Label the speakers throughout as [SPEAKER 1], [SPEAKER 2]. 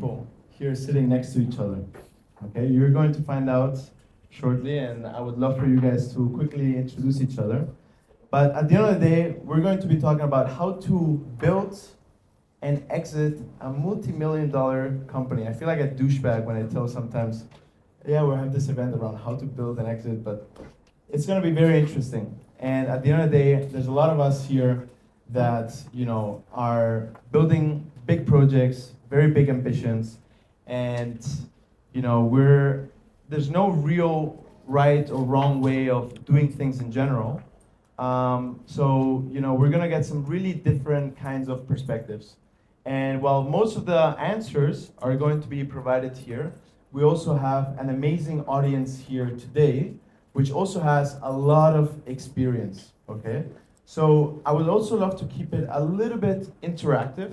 [SPEAKER 1] people here sitting next to each other. Okay, you're going to find out shortly, and I would love for you guys to quickly introduce each other. But at the end of the day, we're going to be talking about how to build and exit a multi-million-dollar company. I feel like a douchebag when I tell sometimes, yeah, we'll have this event around how to build and exit, but it's going to be very interesting. And at the end of the day, there's a lot of us here that are building big projects, very big ambitions, and there's no real right or wrong way of doing things in general. So we're gonna get some really different kinds of perspectives. And while most of the answers are going to be provided here, we also have an amazing audience here today, which also has a lot of experience, okay? So I would also love to keep it a little bit interactive.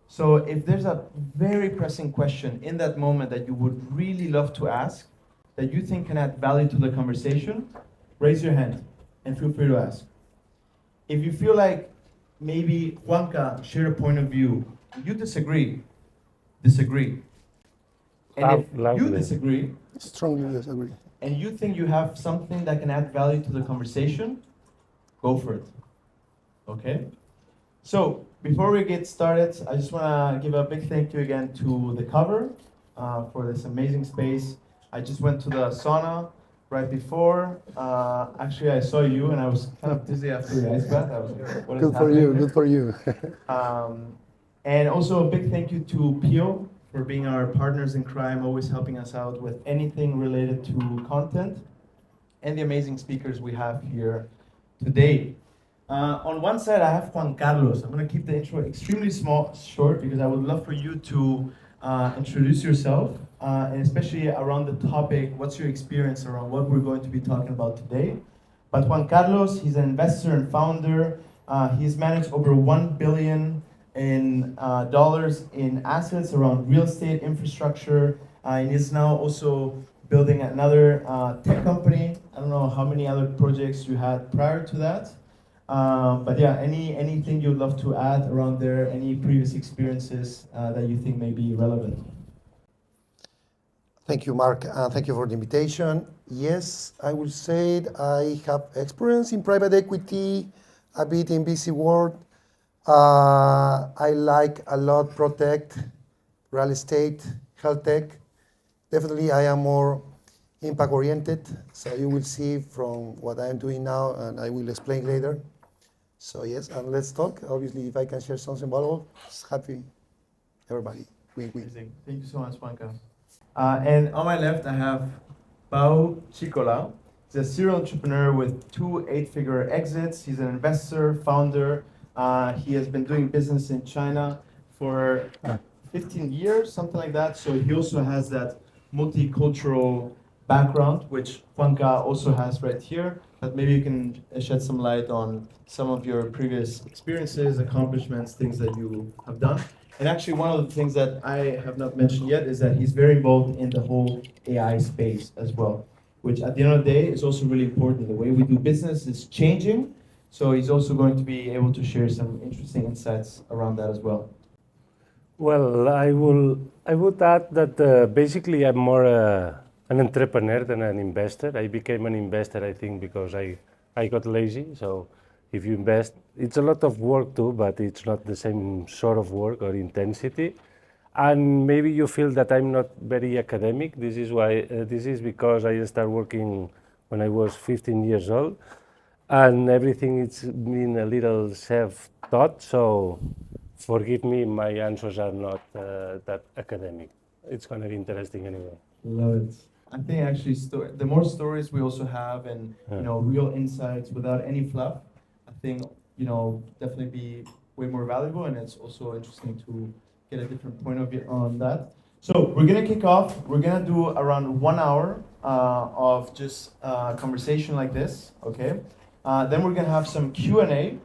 [SPEAKER 1] So if there's a very pressing question in that moment that you would really love to ask, that you think can add value to the conversation, raise your hand and feel free to ask. If you feel like maybe Juanca shared a point of view, you disagree. And if you disagree,
[SPEAKER 2] strongly disagree,
[SPEAKER 1] and you think you have something that can add value to the conversation, go for it. Okay? So, before we get started, I just want to give a big thank you again to the cover for this amazing space. I just went to the sauna right before. Actually, I saw you and I was kind of dizzy after the ice bath. I was like, what is happening?
[SPEAKER 2] Good for you.
[SPEAKER 1] And also a big thank you to Pio for being our partners in crime, always helping us out with anything related to content, and the amazing speakers we have here today. On one side, I have Juan Carlos. I'm going to keep the intro extremely short, because I would love for you to introduce yourself, and especially around the topic, what's your experience around what we're going to be talking about today. But Juan Carlos, he's an investor and founder. He's managed over $1 billion dollars in assets around real estate infrastructure, and is now also building another tech company. I don't know how many other projects you had prior to that. But yeah, anything you'd love to add around there, any previous experiences that you think may be relevant?
[SPEAKER 2] Thank you, Mark. Thank you for the invitation. Yes, I will say I have experience in private equity, a bit in VC world. I like a lot protect, real estate, health tech. Definitely, I am more impact oriented. So you will see from what I am doing now, and I will explain later. So yes, and let's talk. Obviously, if I can share something valuable, happy, everybody.
[SPEAKER 1] Amazing. Thank you so much, Juanca. And on my left, I have Pau Chicola. He's a serial entrepreneur with 2 8-figure exits. He's an investor, founder. He has been doing business in China for 15 years, something like that. So he also has that multicultural background, which Juanca also has right here. But maybe you can shed some light on some of your previous experiences, accomplishments, things that you have done. And actually, one of the things that I have not mentioned yet is that he's very involved in the whole AI space as well, which at the end of the day is also really important. The way we do business is changing. So he's also going to be able to share some interesting insights around that as well.
[SPEAKER 3] Well, I would add that basically I'm more an entrepreneur than an investor. I became an investor, I think, because I got lazy. So if you invest, it's a lot of work too, but it's not the same sort of work or intensity. And maybe you feel that I'm not very academic. This is because I started working when I was 15 years old. And everything it's been a little self-taught, so forgive me, my answers are not that academic. It's going to be interesting anyway.
[SPEAKER 1] Love it. I think actually the more stories we also have and real insights without any fluff, I think definitely be way more valuable, and it's also interesting to get a different point of view on that. So we're gonna kick off. We're gonna do around 1 hour of just conversation like this, okay? Then we're going to have some Q&A.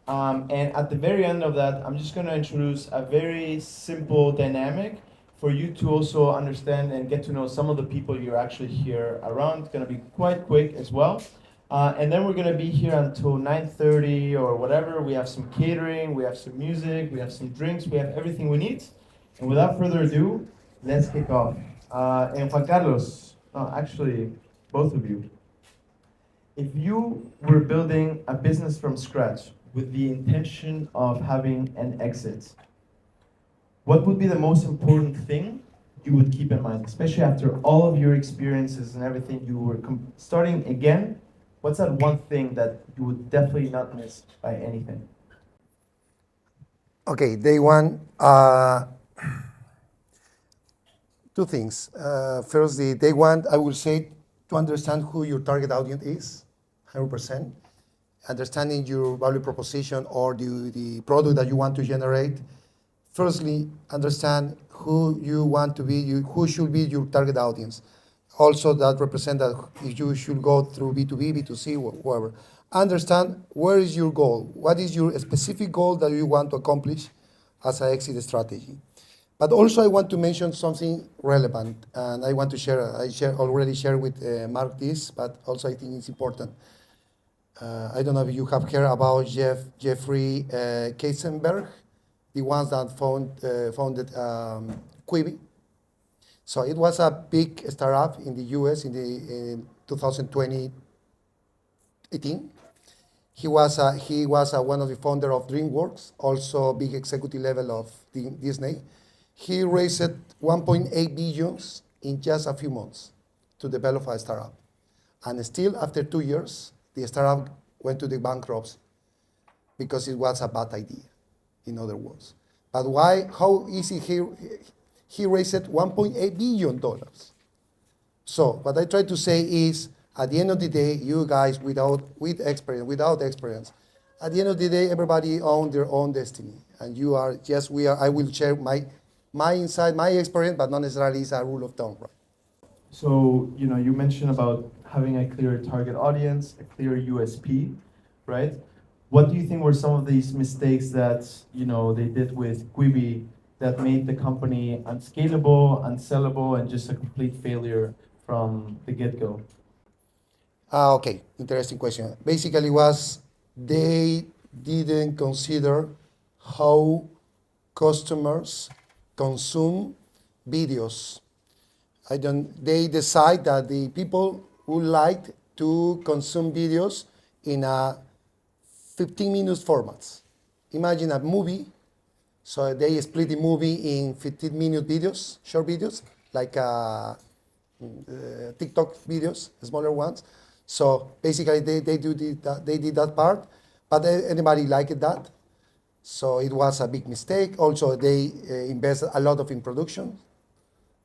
[SPEAKER 1] And at the very end of that, I'm just going to introduce a very simple dynamic for you to also understand and get to know some of the people you're actually here around. It's going to be quite quick as well. And then we're going to be here until 9:30 or whatever. We have some catering, we have some music, we have some drinks, we have everything we need. And without further ado, let's kick off. And Juan Carlos, no, actually, both of you, if you were building a business from scratch with the intention of having an exit, what would be the most important thing you would keep in mind, especially after all of your experiences and everything you were starting again? What's that one thing that you would definitely not miss by anything?
[SPEAKER 2] Okay, day one, two things. First, day one, I will say to understand who your target audience is, 100%. Understanding your value proposition or the product that you want to generate. Firstly, understand who you want to be, who should be your target audience. Also, that represents that if you should go through B2B, B2C, whoever. Understand where is your goal, what is your specific goal that you want to accomplish as an exit strategy. But also, I want to mention something relevant, and I want to share. Already shared with Mark this, but also I think it's important. I don't know if you have heard about Jeffrey Katzenberg, the ones that founded Quibi. So it was a big startup in the US in 2020, 18. He was one of the founder of DreamWorks, also big executive level of Disney. He raised 1.8 billion in just a few months to develop a startup. And still, after 2 years, the startup went to the bankruptcy because it was a bad idea, in other words. But why? How easy he raised $1.8 billion. So what I try to say is, at the end of the day, you guys without experience, at the end of the day, everybody owns their own destiny. And you are just, I will share my insight, my experience, but not necessarily is a rule of thumb, right?
[SPEAKER 1] So, you mentioned about having a clear target audience, a clear USP, right? What do you think were some of these mistakes that, they did with Quibi that made the company unscalable, unsellable, and just a complete failure from the get-go?
[SPEAKER 2] Okay, interesting question. Basically was they didn't consider how customers consume videos. They decide that the people would like to consume videos in a 15-minute formats. Imagine a movie, so they split the movie in 15-minute videos, short videos, like TikTok videos, smaller ones. So basically they did that part, but anybody liked that. So it was a big mistake. Also, they invested a lot in production.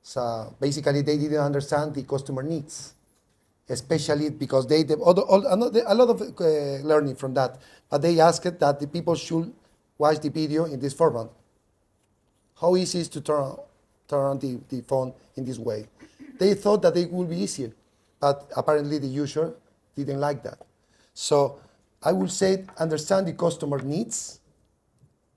[SPEAKER 2] So basically, they didn't understand the customer needs, especially because they a lot of learning from that. But they asked that the people should watch the video in this format. How easy is to turn on the phone in this way? They thought that it would be easier, but apparently the user didn't like that. So I would say understand the customer needs.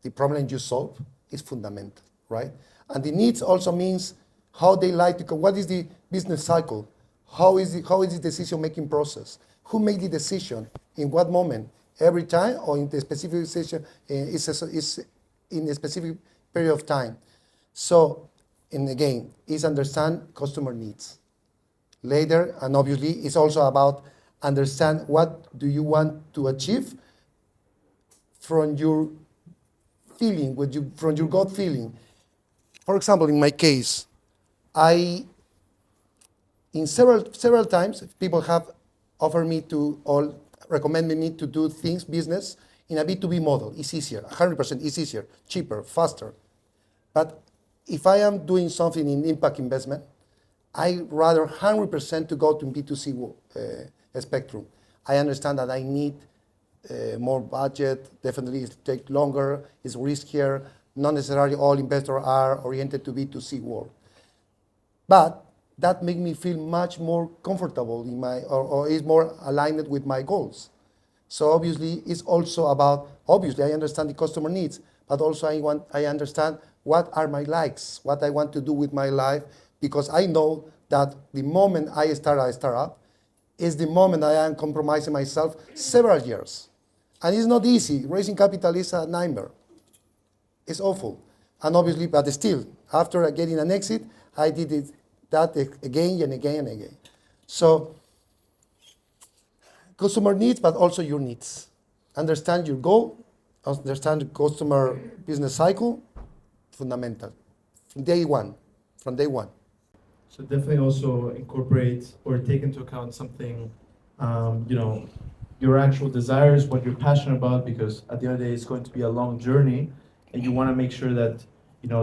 [SPEAKER 2] The problem you solve is fundamental, right? And the needs also means how they like to, what is the business cycle? How is the decision-making process? Who made the decision? In what moment? Every time or in the specific decision is in a specific period of time. So, and again, is understand customer needs. Later, and obviously, it's also about understand what do you want to achieve from your feeling, from your gut feeling. For example, in my case, in several times, people have offered me to, or recommended me to do things, business, in a B2B model. It's easier, 100% it's easier, cheaper, faster. But if I am doing something in impact investment, I rather 100% to go to B2C spectrum. I understand that I need more budget, definitely it takes longer, it's riskier, not necessarily all investors are oriented to B2C world. But that makes me feel much more comfortable in or is more aligned with my goals. So obviously, it's also about, obviously I understand the customer needs, but also I understand what are my likes, what I want to do with my life, because I know that the moment I start a startup is the moment I am compromising myself several years. And it's not easy. Raising capital is a nightmare. It's awful. And obviously, but still, After getting an exit, I did that again and again and again. So customer needs, but also your needs. Understand your goal, understand the customer business cycle, fundamental. From day one.
[SPEAKER 1] So definitely also incorporate or take into account something, your actual desires, what you're passionate about, because at the end of the day, it's going to be a long journey, and you want to make sure that,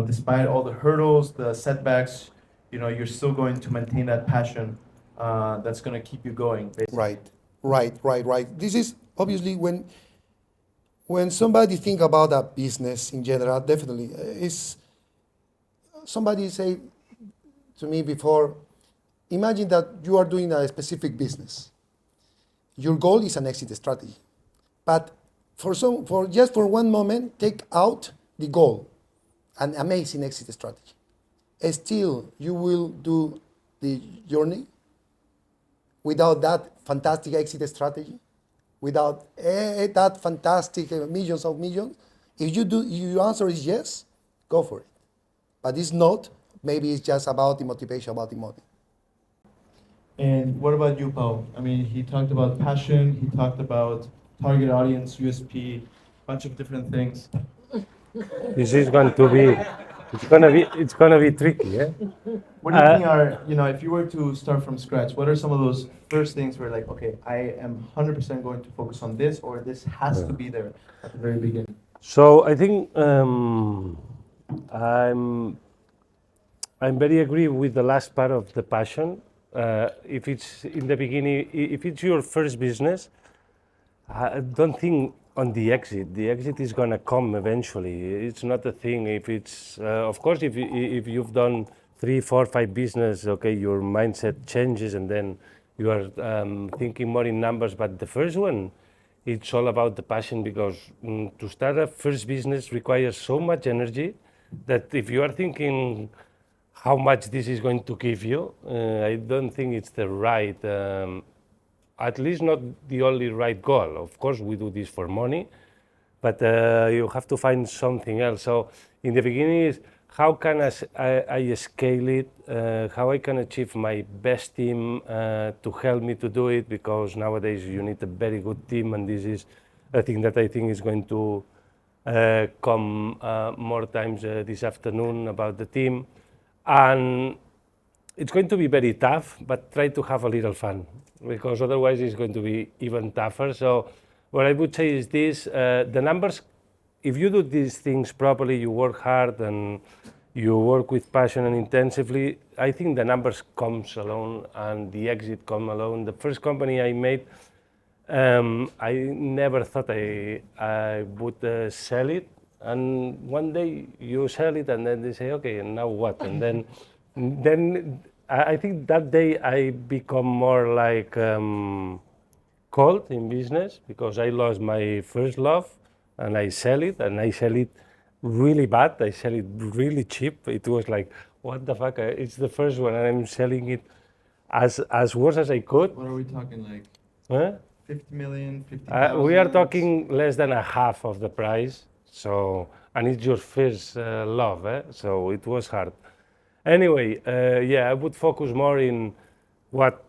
[SPEAKER 1] despite all the hurdles, the setbacks, you're still going to maintain that passion that's going to keep you going, basically.
[SPEAKER 2] Right. This is obviously when somebody think about a business in general, definitely is somebody say to me before, imagine that you are doing a specific business. Your goal is an exit strategy. But for just for one moment, take out the goal, an amazing exit strategy. Still, you will do the journey without that fantastic exit strategy, without that fantastic millions of millions. If your answer is yes, go for it. But it's not, maybe it's just about the motivation, about the money.
[SPEAKER 1] And what about you, Paul? I mean, he talked about passion, he talked about target audience, USP, bunch of different things.
[SPEAKER 3] This is going to be, it's gonna be tricky, yeah?
[SPEAKER 1] What do you think are, if you were to start from scratch, what are some of those first things where like, okay, I am 100% going to focus on this, or this has to be there at the very beginning?
[SPEAKER 3] So I think I'm very agree with the last part of the passion. If it's in the beginning, if it's your first business, I don't think on the exit. The exit is gonna come eventually. It's not a thing. If it's, of course, if you've done 3, 4, 5 business, okay, your mindset changes, and then you are thinking more in numbers. But the first one, it's all about the passion, because to start a first business requires so much energy that if you are thinking how much this is going to give you, I don't think it's the right, at least not the only right goal. Of course, we do this for money, but you have to find something else. So in the beginning is, how can I scale it, how I can achieve my best team to help me to do it, because nowadays you need a very good team, and this is a thing that I think is going to come more times this afternoon about the team. And it's going to be very tough, but try to have a little fun, because otherwise it's going to be even tougher. So what I would say is this, the numbers, if you do these things properly, you work hard and you work with passion and intensively, I think the numbers comes alone and the exit come alone. The first company I made, I never thought I would sell it. And one day you sell it, and then they say, okay, and now what? And then I think that day I become more like cold in business, because I lost my first love, and I sell it, and I sell it really bad. I sell it really cheap. It was like, what the fuck? It's the first one, and I'm selling it as worse as I could.
[SPEAKER 1] What are we talking like?
[SPEAKER 3] Huh?
[SPEAKER 1] 50 million, 50,000?
[SPEAKER 3] We are talking less than a half of the price. So, and it's your first love, so it was hard. Anyway, I would focus more in what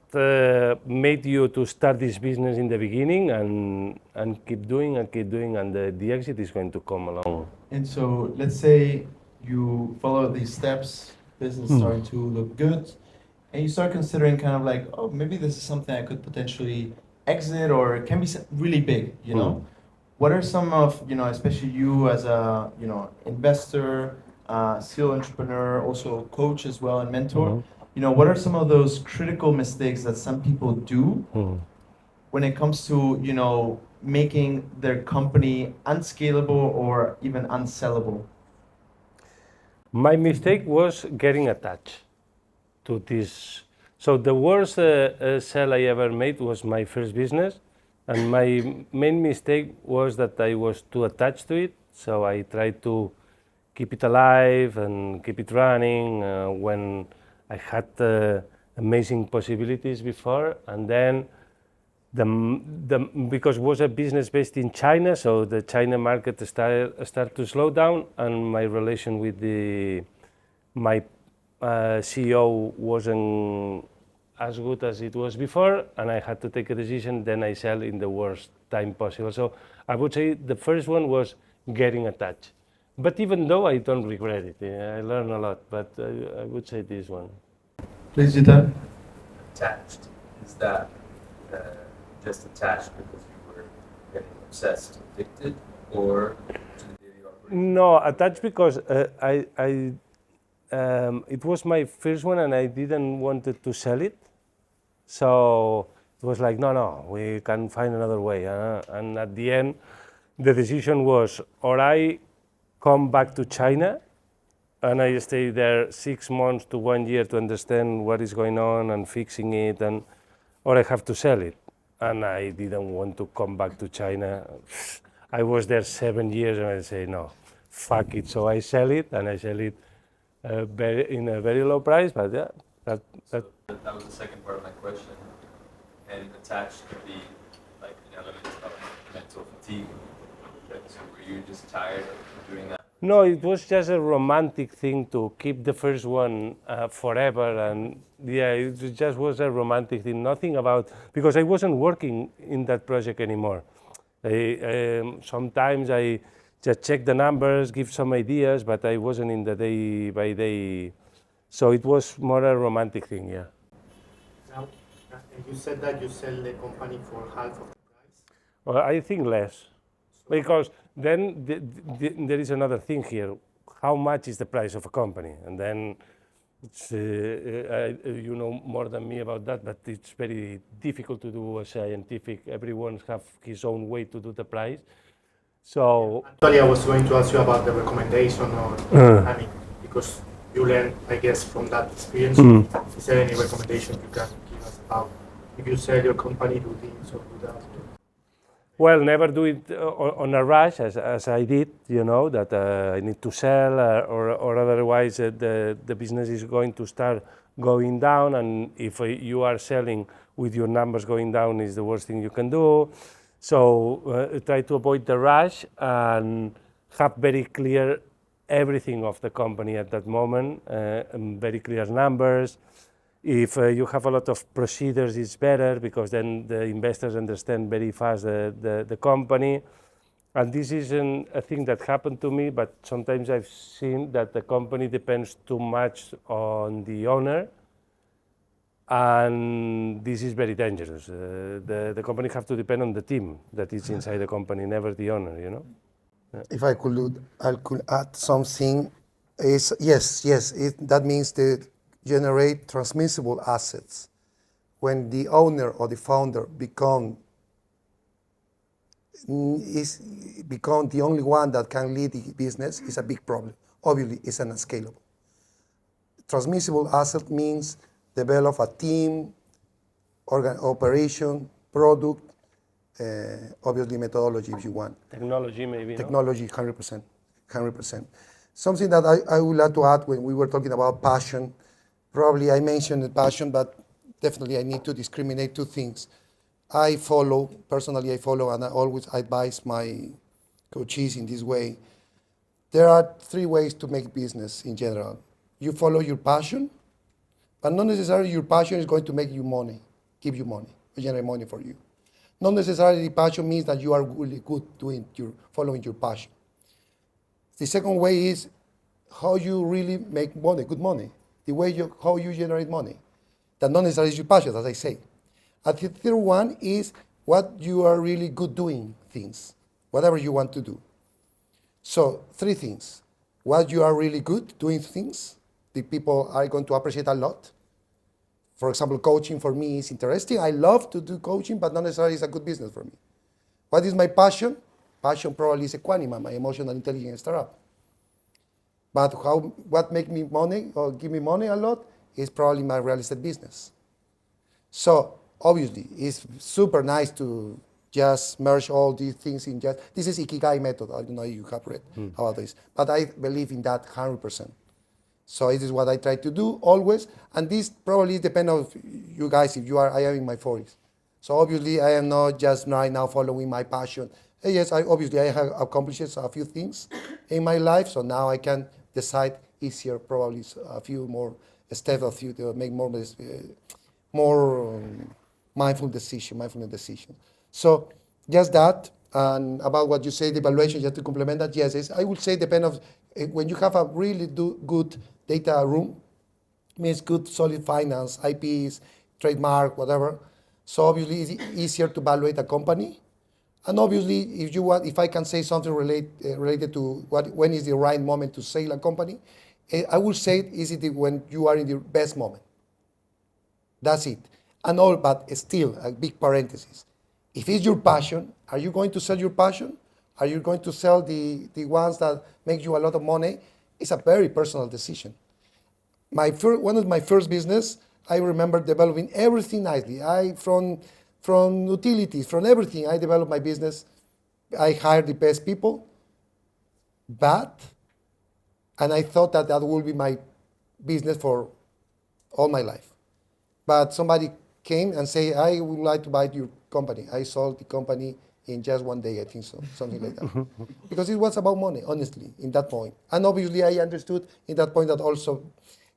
[SPEAKER 3] made you to start this business in the beginning, and keep doing, and the exit is going to come along.
[SPEAKER 1] And so let's say you follow these steps, business starting to look good, and you start considering kind of like, oh, maybe this is something I could potentially exit, or it can be really big, What are some of, especially you as a, investor, serial entrepreneur, also coach as well, and mentor, what are some of those critical mistakes that some people do when it comes to, making their company unscalable or even unsellable?
[SPEAKER 3] My mistake was getting attached to this. So the worst sell I ever made was my first business. And my main mistake was that I was too attached to it. So I tried to keep it alive and keep it running when I had amazing possibilities before. And then because it was a business based in China, so the China market started to slow down, and my relation with my CEO wasn't as good as it was before, and I had to take a decision. Then I sell in the worst time possible. So I would say the first one was getting attached. But even though I don't regret it, I learned a lot. But I would say this one.
[SPEAKER 1] Please, Jita.
[SPEAKER 4] Attached. Is that just attached because you were getting obsessed, addicted, or to the daily operation?
[SPEAKER 3] No, attached because it was my first one and I didn't want to sell it. So it was like, no, we can find another way. And at the end, the decision was, or I come back to China and I stay there 6 months to 1 year to understand what is going on and fixing it, or I have to sell it. And I didn't want to come back to China. I was there 7 years and I say, no, fuck it. So I sell it, and I sell it in a very low price, but yeah.
[SPEAKER 4] That was the second part of my question. And attached could be like an element of mental fatigue. So were you just tired of doing that?
[SPEAKER 3] No, it was just a romantic thing to keep the first one forever, and yeah, it just was a romantic thing. Nothing about, because I wasn't working in that project anymore. Sometimes I just check the numbers, give some ideas, but I wasn't in the day by day. So it was more a romantic thing, yeah.
[SPEAKER 5] Now, you said that you sell the company for half of the price.
[SPEAKER 3] Well, I think less, because then there is another thing here. How much is the price of a company? And then it's, you know more than me about that, but it's very difficult to do a scientific. Everyone has his own way to do the price. So
[SPEAKER 5] Actually, I was going to ask you about the recommendation, or I mean, because you learned, I guess, from that experience. Is there any recommendation you can give us about if you sell your company, do this or do that?
[SPEAKER 3] well, never do it on a rush, as I did. You know that I need to sell, or otherwise the business is going to start going down. And if you are selling with your numbers going down, is the worst thing you can do. So try to avoid the rush and have very clear everything of the company at that moment, and very clear numbers. If you have a lot of procedures, it's better, because then the investors understand very fast the company. And this isn't a thing that happened to me, but sometimes I've seen that the company depends too much on the owner, and this is very dangerous. The company have to depend on the team that is inside the company, never the owner, you know?
[SPEAKER 2] If I could add something. That means they generate transmissible assets. When the owner or the founder become the only one that can lead the business, is a big problem. Obviously, it's unscalable. Transmissible asset means develop a team, operation, product, obviously methodology if you want.
[SPEAKER 3] Technology, maybe.
[SPEAKER 2] Technology, 100%. 100%. Something that I would like to add when we were talking about passion. Probably I mentioned the passion, but definitely I need to discriminate two things. Personally I follow, and I always advise my coaches in this way. There are 3 ways to make business in general. You follow your passion, but not necessarily your passion is going to make you money, give you money, or generate money for you. Not necessarily passion means that you are really good following your passion. The second way is how you really make money, good money. The way how you generate money. That not necessarily is your passion, as I say. And the third one is what you are really good doing things, whatever you want to do. So 3 things. What you are really good doing things, the people are going to appreciate a lot. For example, coaching for me is interesting. I love to do coaching, but not necessarily is a good business for me. What is my passion? Passion probably is Equanima, my emotional intelligence startup. But what make me money or give me money a lot is probably my real estate business. So obviously, it's super nice to just merge all these things in this is Ikigai method. I don't know if you have read about this, but I believe in that 100%. So this is what I try to do always, and this probably depends on you guys. I am in my 40s, so obviously I am not just right now following my passion. Yes, I have accomplished a few things in my life, so now I can decide easier, probably a few more steps of you to make more mindfulness decision. So just that, and about what you say, the evaluation, just to complement that, yes, I would say depend of when you have a really good data room, means good solid finance, IPs, trademark, whatever. So obviously it's easier to evaluate a company. And obviously, if I can say something related to when is the right moment to sell a company, I would say when you are in the best moment. That's it. But still, a big parenthesis. If it's your passion, are you going to sell your passion? Are you going to sell the ones that make you a lot of money? It's a very personal decision. One of my first business, I remember developing everything nicely. From utilities, from everything, I developed my business. I hired the best people, and I thought that would be my business for all my life. But somebody came and said, I would like to buy your company. I sold the company in just one day, I think so, something like that. Because it was about money, honestly, in that point. And obviously I understood in that point that also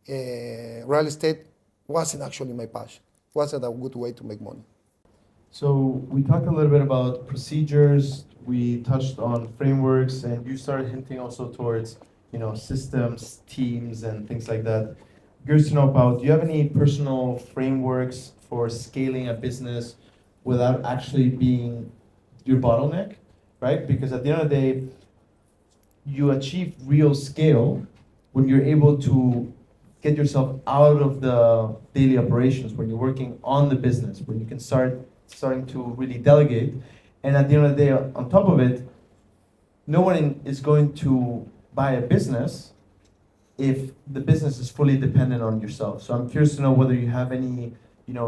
[SPEAKER 2] real estate wasn't actually my passion. Wasn't a good way to make money.
[SPEAKER 1] So we talked a little bit about procedures, we touched on frameworks, and you started hinting also towards, systems, teams, and things like that. Curious to know about, do you have any personal frameworks for scaling a business without actually being your bottleneck, right? Because at the end of the day, you achieve real scale when you're able to get yourself out of the daily operations, when you're working on the business, when you can starting to really delegate. And at the end of the day, on top of it, no one is going to buy a business if the business is fully dependent on yourself. So I'm curious to know whether you have any,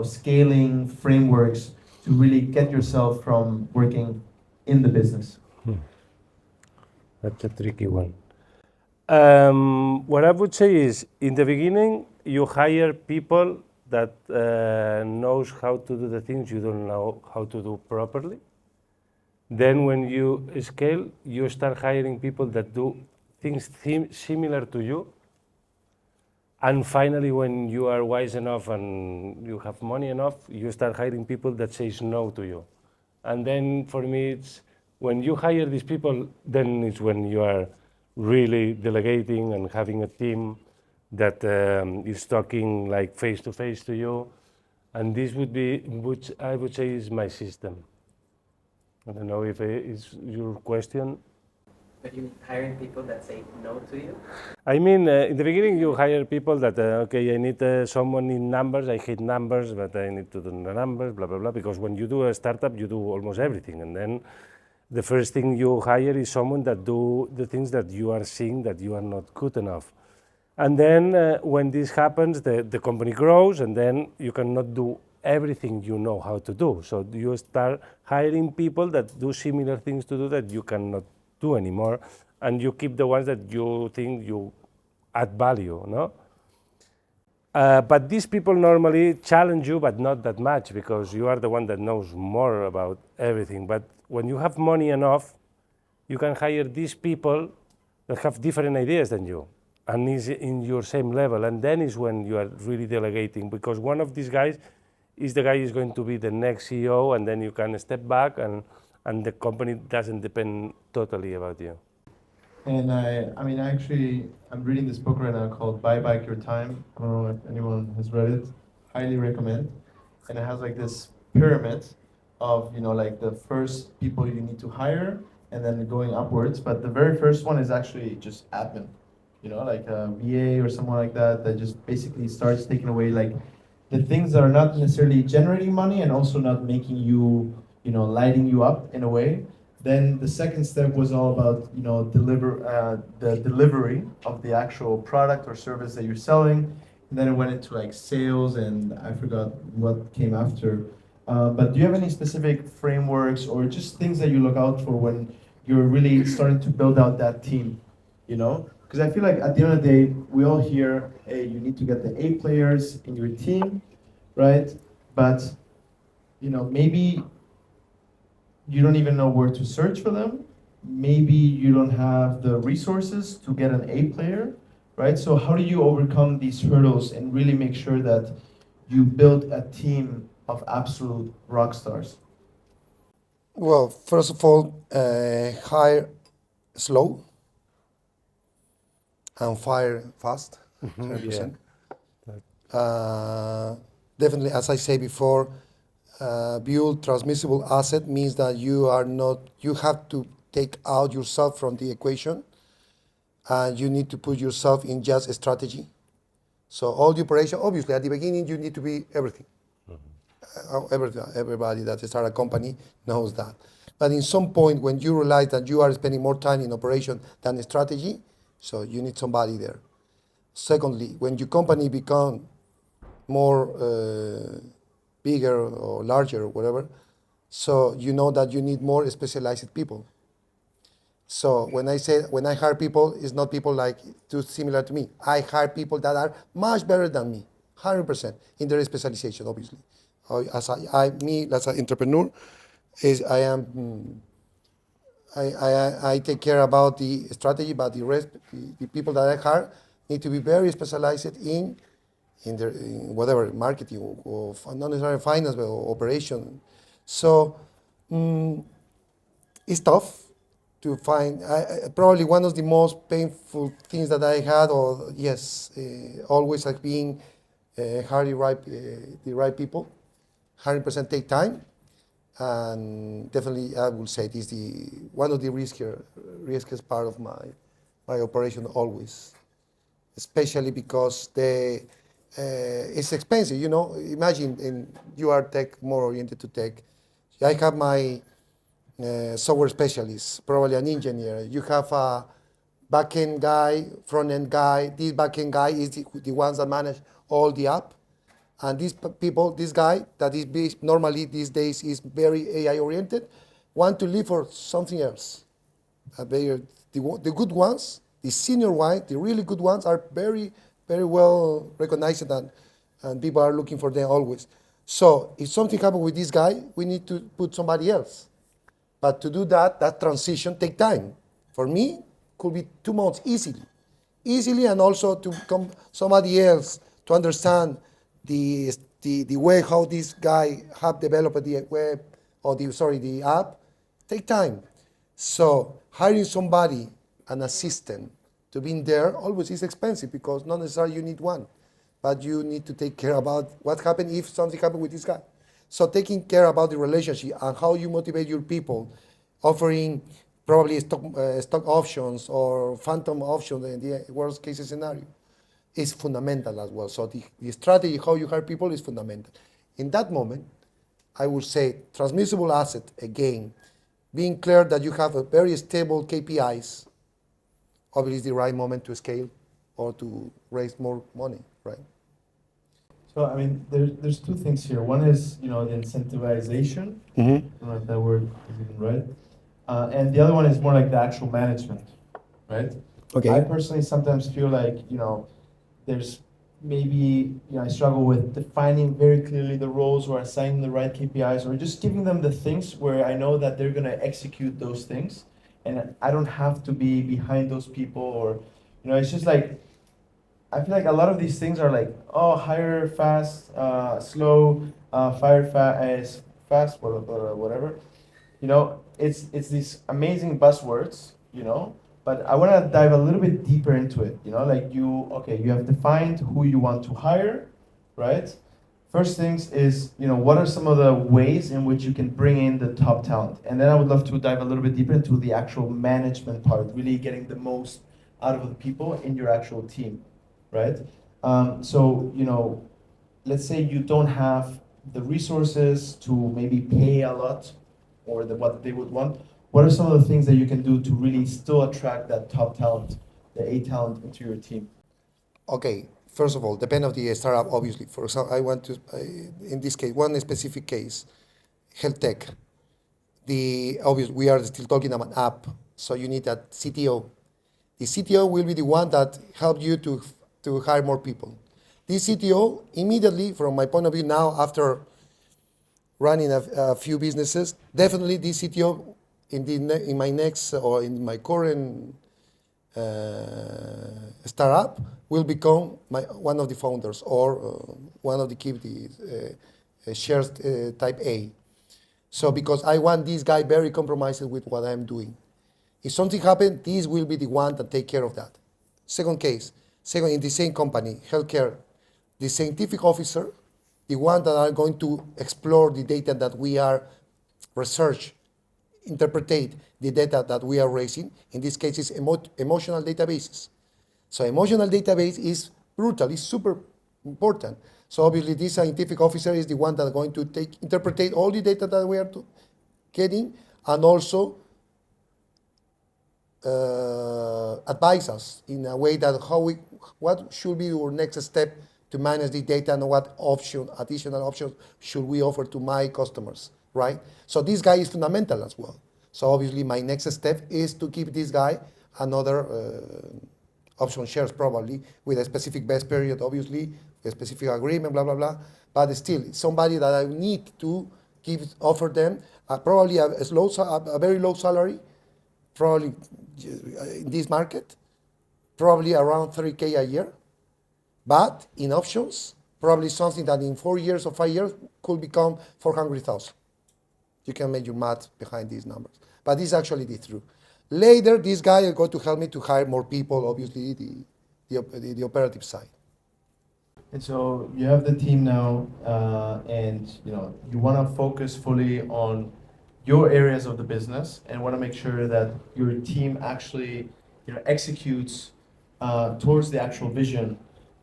[SPEAKER 1] scaling frameworks to really get yourself from working in the business.
[SPEAKER 3] That's a tricky one. What I would say is, in the beginning, you hire people that knows how to do the things you don't know how to do properly. Then when you scale, you start hiring people that do things similar to you. And finally, when you are wise enough and you have money enough, you start hiring people that says no to you. And then for me, it's when you hire these people, then it's when you are really delegating and having a team that is talking like face to face to you. And this would be, which I would say is my system. I don't know if it's your question.
[SPEAKER 6] But you hiring people that say no to you?
[SPEAKER 3] I mean, in the beginning, you hire people that, okay, I need someone in numbers, I hate numbers, but I need to do the numbers, blah, blah, blah. Because when you do a startup, you do almost everything. And then the first thing you hire is someone that do the things that you are seeing that you are not good enough. And then when this happens, the company grows, and then you cannot do everything you know how to do. So you start hiring people that do similar things to do that you cannot do anymore, and you keep the ones that you think you add value, no? But these people normally challenge you, but not that much, because you are the one that knows more about everything. But when you have money enough, you can hire these people that have different ideas than you, and is in your same level, and then is when you are really delegating, because one of these guys is the guy who is going to be the next CEO, and then you can step back, and the company doesn't depend totally about you.
[SPEAKER 1] And I'm reading this book right now called Buy Back Your Time. I don't know if anyone has read it. Highly recommend. And it has like this pyramid of, like the first people you need to hire and then going upwards. But the very first one is actually just admin, like a VA or someone like that just basically starts taking away like the things that are not necessarily generating money and also not making you, lighting you up in a way. Then the second step was all about, the delivery of the actual product or service that you're selling. And then it went into like sales, and I forgot what came after. But do you have any specific frameworks or just things that you look out for when you're really starting to build out that team, Because I feel like at the end of the day, we all hear, hey, you need to get the A players in your team, right? But, maybe you don't even know where to search for them. Maybe you don't have the resources to get an A player, right? So how do you overcome these hurdles and really make sure that you build a team of absolute rock stars?
[SPEAKER 2] Well, first of all, hire slow and fire fast, 100%. Definitely, as I say before, build transmissible asset means that you have to take out yourself from the equation, and you need to put yourself in just a strategy. So all the operation, obviously, at the beginning, you need to be everything. Everybody that starts a company knows that. But in some point, when you realize that you are spending more time in operation than strategy, so you need somebody there. Secondly, when your company become more bigger or larger or whatever, so you know that you need more specialized people. So when I hire people, it's not people like too similar to me. I hire people that are much better than me, 100% in their specialization, obviously. As as an entrepreneur, I take care about the strategy, but the rest, the people that I hire need to be very specialized in whatever marketing or not necessarily finance, but operation. So it's tough to find. Probably one of the most painful things that I had, or yes, always like being hire the right people. 100% take time, and definitely I will say this is one of the riskiest part of my operation always, especially because it's expensive. Imagine you are more oriented to tech. I have my software specialist, probably an engineer. You have a backend guy, front end guy. This backend guy is the ones that manage all the app. And these people, this guy that is normally these days is very AI oriented, want to live for something else. The good ones, the senior ones, the really good ones are very, very well recognized, and people are looking for them always. So if something happens with this guy, we need to put somebody else. But to do that transition take time. For me, could be 2 months easily, and also to come somebody else to understand the way how this guy have developed the web or the app take time. So hiring somebody, an assistant, to be in there always is expensive because not necessarily you need one, but you need to take care about what happened if something happened with this guy. So taking care about the relationship and how you motivate your people, offering probably stock options or phantom options in the worst case scenario, is fundamental as well. So the strategy, how you hire people, is fundamental. In that moment, I would say transmissible asset, again, being clear that you have a very stable KPIs, obviously the right moment to scale or to raise more money, right?
[SPEAKER 1] So, I mean, there's two things here. One is, the incentivization. I don't know if that word is even right. And the other one is more like the actual management, right?
[SPEAKER 2] Okay.
[SPEAKER 1] I personally sometimes feel like, there's maybe, I struggle with defining very clearly the roles or assigning the right KPIs or just giving them the things where I know that they're going to execute those things. And I don't have to be behind those people or, it's just like, I feel like a lot of these things are like, hire fast, slow, fire fast, whatever. It's these amazing buzzwords, but I want to dive a little bit deeper into it. Like you have defined who you want to hire, right? First things is, what are some of the ways in which you can bring in the top talent? And then I would love to dive a little bit deeper into the actual management part, really getting the most out of the people in your actual team, right? So, let's say you don't have the resources to maybe pay a lot or what they would want. What are some of the things that you can do to really still attract that top talent, the A talent into your team?
[SPEAKER 2] Okay, first of all, depend on the startup, obviously. For example, I want to, in this case, one specific case, health tech. Obviously, we are still talking about an app, so you need a CTO. The CTO will be the one that helps you to hire more people. This CTO, immediately, from my point of view now, after running a few businesses, definitely this CTO in my next or in my current startup will become one of the founders or one of the keep the shares type A. So because I want this guy very compromised with what I'm doing. If something happens, this will be the one that take care of that. Second case, in the same company, healthcare, the scientific officer, the one that are going to explore the data that we are research, interpretate the data that we are raising. In this case, it's emotional databases. So emotional database is brutal, it's super important. So obviously this scientific officer is the one that is going to interpretate all the data that we are getting and also advise us in a way that what should be our next step to manage the data and what additional options should we offer to my customers, right? So this guy is fundamental as well. So obviously my next step is to give this guy another option shares probably with a specific best period, obviously, a specific agreement, blah, blah, blah. But still, it's somebody that I need to offer them probably a very low salary, probably in this market, probably around 30K a year. But in options, probably something that in 4 years or 5 years could become 400,000. You can make your math behind these numbers. But this is actually the truth. Later, this guy is going to help me to hire more people, obviously, the operative side.
[SPEAKER 1] And so you have the team now, and you want to focus fully on your areas of the business, and want to make sure that your team actually executes towards the actual vision.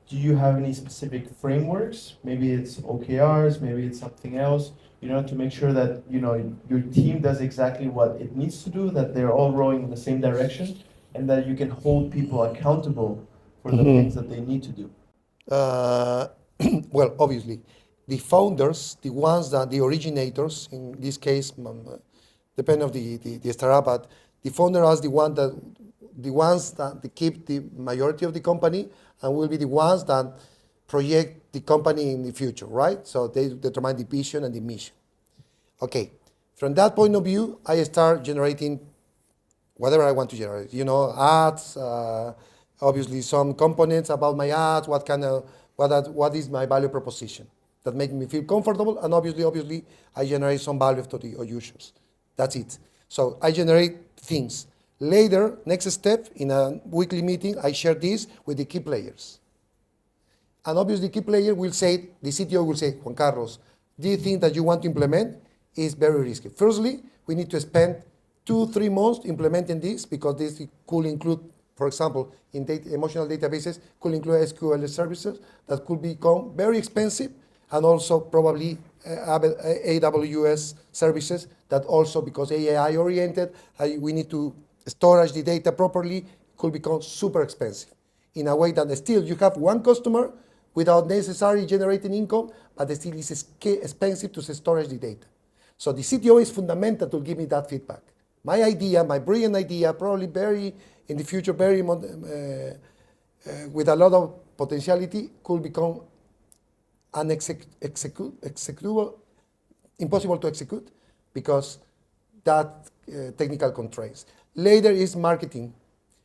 [SPEAKER 1] Do you have any specific frameworks? Maybe it's OKRs, maybe it's something else. To make sure that your team does exactly what it needs to do, that they're all rowing in the same direction, and that you can hold people accountable for the things that they need to do.
[SPEAKER 2] Well, obviously, the founders, the originators, in this case, depend on the startup, but the founder is the ones that keep the majority of the company and will be the ones that project the company in the future, right? So they determine the vision and the mission. Okay, from that point of view, I start generating whatever I want to generate. Ads, obviously some components about my ads, what is my value proposition that make me feel comfortable, and obviously I generate some value to the users. That's it. So I generate things. Later, next step, in a weekly meeting, I share this with the key players. And obviously, the key player will say, the CTO will say, Juan Carlos, this thing that you want to implement is very risky. Firstly, we need to spend 2-3 months implementing this, because this could include, for example, in emotional databases, could include SQL services that could become very expensive, and also probably AWS services that also, because AI oriented, we need to storage the data properly, could become super expensive. In a way that still you have one customer without necessarily generating income, but still it's expensive to storage the data. So the CTO is fundamental to give me that feedback. My idea, my brilliant idea, probably in the future, with a lot of potentiality, could become executable, impossible to execute, because that technical constraints. Later is marketing.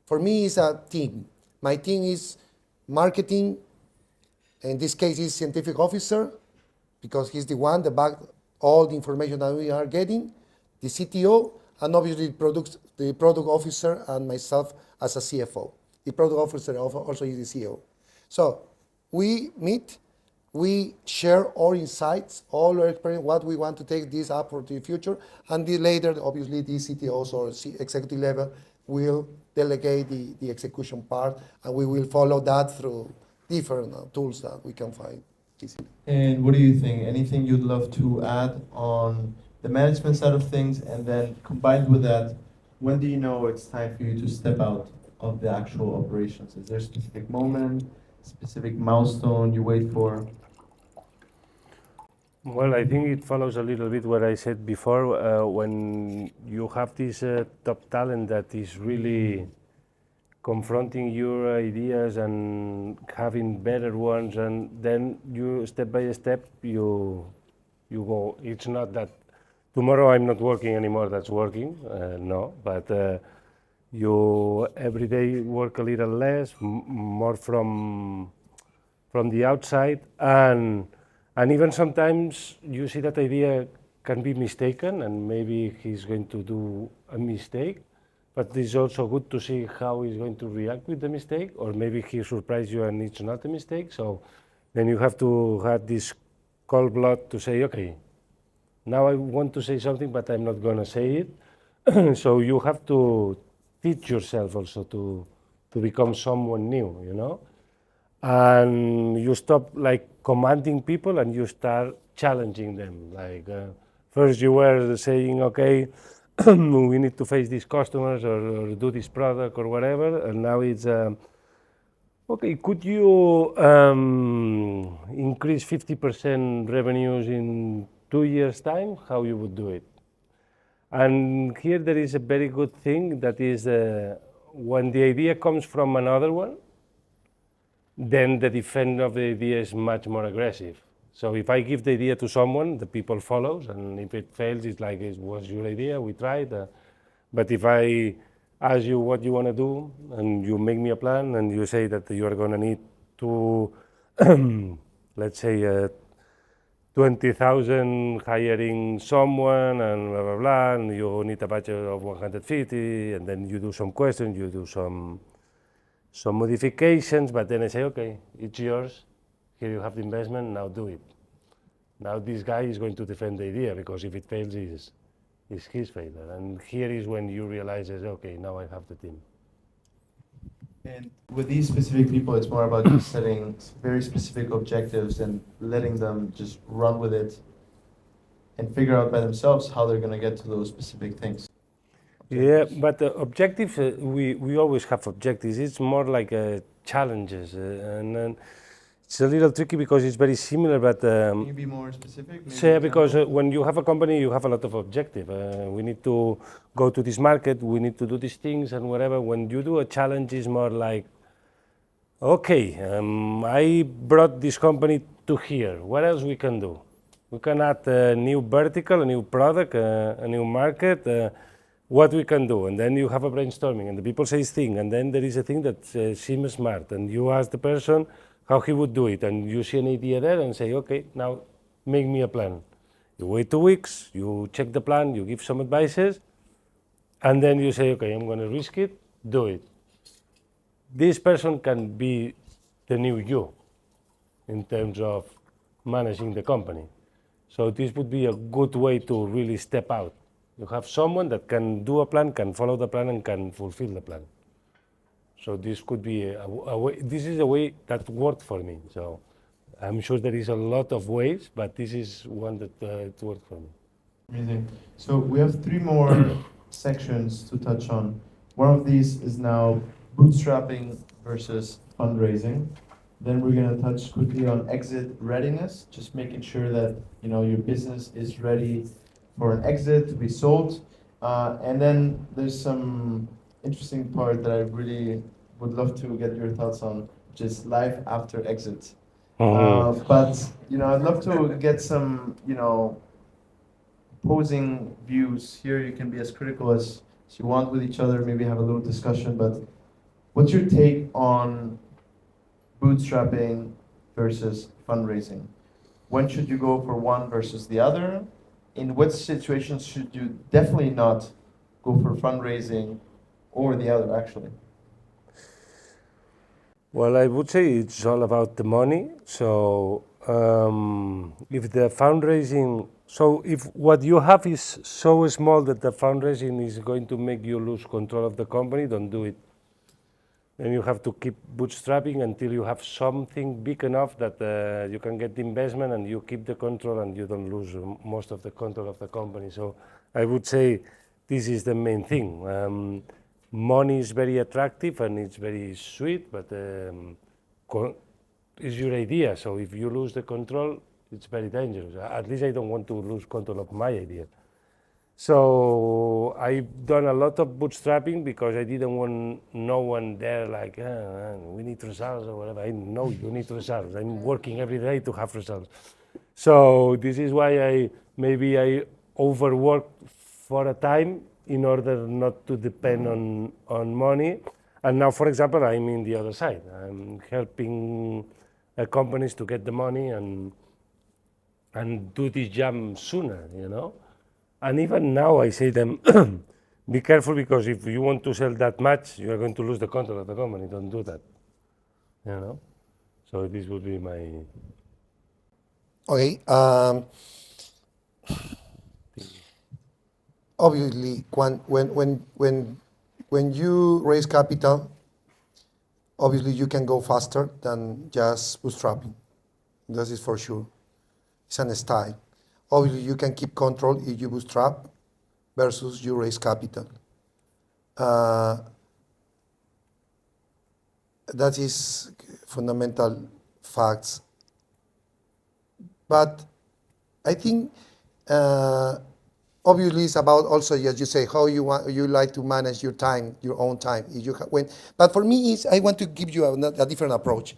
[SPEAKER 2] For me, it's a team. My team is marketing. In this case, is scientific officer, because he's the one that back all the information that we are getting, the CTO, and obviously the product officer, and myself as a CFO. The product officer also is the CEO. So we meet, we share our insights, all our experience, what we want to take this up for the future, and later, obviously, the CTOs or executive level will delegate the execution part, and we will follow that through different tools that we can find easily.
[SPEAKER 1] And what do you think? Anything you'd love to add on the management side of things? And then combined with that, when do you know it's time for you to step out of the actual operations? Is there a specific moment, specific milestone you wait for?
[SPEAKER 3] Well, I think it follows a little bit what I said before. When you have this top talent that is really confronting your ideas and having better ones, and then you step by step you go. It's not that tomorrow I'm not working anymore, that's working, no, but You every day work a little less, more from the outside, and even sometimes you see that idea can be mistaken, and maybe he's going to do a mistake, but it's also good to see how he's going to react with the mistake, or maybe he surprised you and it's not a mistake. So then you have to have this cold blood to say, okay, now I want to say something, but I'm not going to say it. So you have to teach yourself also to become someone new, you know? And you stop like commanding people and you start challenging them. Like first you were saying, okay, we need to face these customers or do this product or whatever, and now it's, okay, could you increase 50% revenues in 2 years' time? How you would do it? And here there is a very good thing that is when the idea comes from another one, then the defense of the idea is much more aggressive. So if I give the idea to someone, the people follows, and if it fails, it's like it was your idea, we tried. But if I ask you what you want to do, and you make me a plan, and you say that you are going to need to, let's say, 20,000 hiring someone and blah, blah, blah, and you need a budget of 150, and then you do some questions, you do some modifications, but then I say, okay, it's yours, here you have the investment, now do it. Now this guy is going to defend the idea, because if it fails, it's his failure. And here is when you realize, okay, now I have the team.
[SPEAKER 1] And with these specific people, it's more about just setting very specific objectives and letting them just run with it and figure out by themselves how they're going to get to those specific things.
[SPEAKER 3] Yeah, but objectives, we always have objectives. It's more like challenges, and it's a little tricky because it's very similar, but
[SPEAKER 1] Can you be more specific? Maybe
[SPEAKER 3] say,
[SPEAKER 1] an
[SPEAKER 3] because
[SPEAKER 1] example?
[SPEAKER 3] when you have a company, you have a lot of objective. We need to go to this market, we need to do these things and whatever. When you do a challenge, it's more like, okay, I brought this company to here. What else we can do? We can add a new vertical, a new product, a new market, what we can do. And then you have a brainstorming, and the people say thing, and then there is a thing that seems smart, and you ask the person how he would do it, and you see an idea there and say, okay, now make me a plan. You wait 2 weeks, you check the plan, you give some advices, and then you say, okay, I'm going to risk it, do it. This person can be the new you in terms of managing the company. So this would be a good way to really step out. You have someone that can do a plan, can follow the plan, and can fulfill the plan. So this could be a way. This is a way that worked for me. So I'm sure there is a lot of ways, but this is one that it worked for me.
[SPEAKER 1] Amazing. So we have 3 more sections to touch on. One of these is now bootstrapping versus fundraising. Then we're going to touch quickly on exit readiness, just making sure that your business is ready for an exit to be sold. And then there's some interesting part that I really would love to get your thoughts on, which is life after exit. But I'd love to get some opposing views here. You can be as critical as you want with each other, maybe have a little discussion, but what's your take on bootstrapping versus fundraising? When should you go for one versus the other? In what situations should you definitely not go for fundraising or the other, actually?
[SPEAKER 3] Well, I would say it's all about the money. So if the fundraising, so if what you have is so small that the fundraising is going to make you lose control of the company, don't do it. Then you have to keep bootstrapping until you have something big enough that you can get the investment and you keep the control and you don't lose most of the control of the company. So I would say this is the main thing. Money is very attractive and it's very sweet, but it's your idea. So if you lose the control, it's very dangerous. At least I don't want to lose control of my idea. So I've done a lot of bootstrapping because I didn't want no one there like, we need results or whatever. I know you need results. I'm working every day to have results. So this is why I overworked for a time in order not to depend on money. And now, for example, I'm in the other side. I'm helping companies to get the money and do this jump sooner, you know. And even now I say them, be careful, because if you want to sell that much, you are going to lose the control of the company. Don't do that, you know. So this would be my.
[SPEAKER 2] Okay. Obviously, when you raise capital, obviously you can go faster than just bootstrapping. That is for sure. It's an style. Obviously, you can keep control if you bootstrap versus you raise capital. That is fundamental facts. But I think obviously it's about also, as you say, how you like to manage your time, your own time. If you but for me, I want to give you a different approach.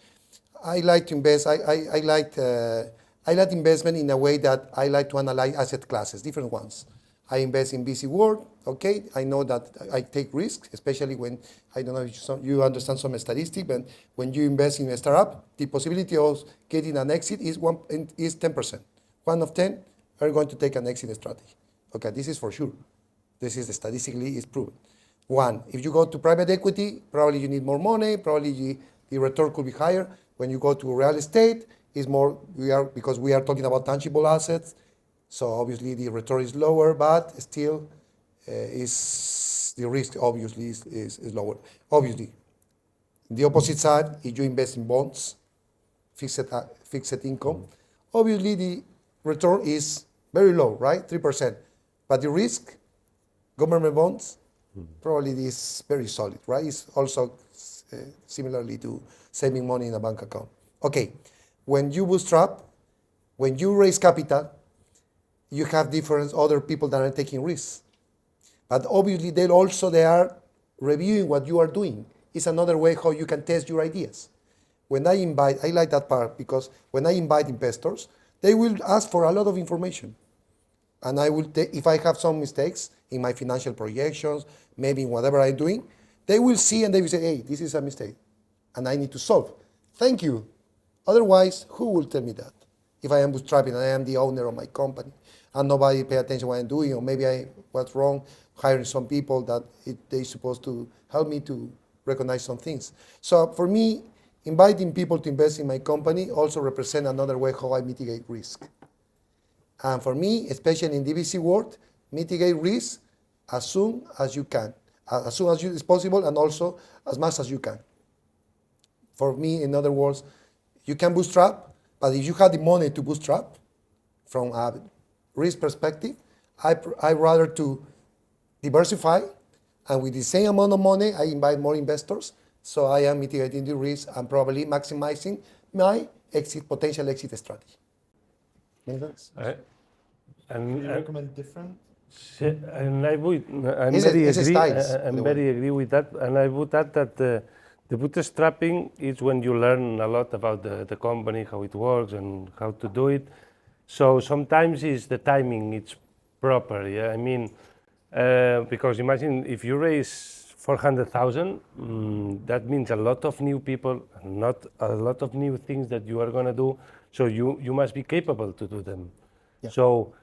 [SPEAKER 2] I like to invest. I like investment in a way that I like to analyze asset classes, different ones. I invest in VC world. Okay, I know that I take risks, especially when I don't know if you understand some statistics. But when you invest in a startup, the possibility of getting an exit is 10%. 1 of 10 are going to take an exit strategy. Okay, this is for sure. This is statistically is proven. 1, if you go to private equity, probably you need more money. Probably the return could be higher. When you go to real estate, is more because we are talking about tangible assets. So obviously the return is lower, but still is the risk obviously is lower. Obviously, the opposite side, if you invest in bonds, fixed income, obviously the return is very low, right? 3%. But the risk, government bonds, probably is very solid, right? It's also similarly to saving money in a bank account. Okay, when you bootstrap, when you raise capital, you have different other people that are taking risks. But obviously they are reviewing what you are doing. It's another way how you can test your ideas. When I like that part, because when I invite investors, they will ask for a lot of information. And I will if I have some mistakes in my financial projections, maybe in whatever I'm doing, they will see and they will say, hey, this is a mistake. And I need to solve. Thank you. Otherwise, who will tell me that? If I am bootstrapping and I am the owner of my company and nobody pay attention to what I'm doing, or maybe I was wrong hiring some people that they're supposed to help me to recognize some things. So for me, inviting people to invest in my company also represent another way how I mitigate risk. And for me, especially in the VC world, mitigate risk as soon as you can, as soon as it's possible, and also as much as you can. For me, in other words, you can bootstrap, but if you have the money to bootstrap, from a risk perspective, I rather to diversify, and with the same amount of money, I invite more investors, so I am mitigating the risk and probably maximizing my potential exit strategy. Make sense?
[SPEAKER 1] Do you recommend different?
[SPEAKER 3] And I would, I'm
[SPEAKER 2] It's
[SPEAKER 3] very
[SPEAKER 2] a
[SPEAKER 3] agree.
[SPEAKER 2] styles,
[SPEAKER 3] I'm very agree with that, and I would add that the bootstrapping is when you learn a lot about the company, how it works, and how to do it. So sometimes it's the timing, it's proper. Yeah, I mean, because imagine if you raise 400,000, that means a lot of new people, not a lot of new things that you are gonna do. So you must be capable to do them. Yeah. So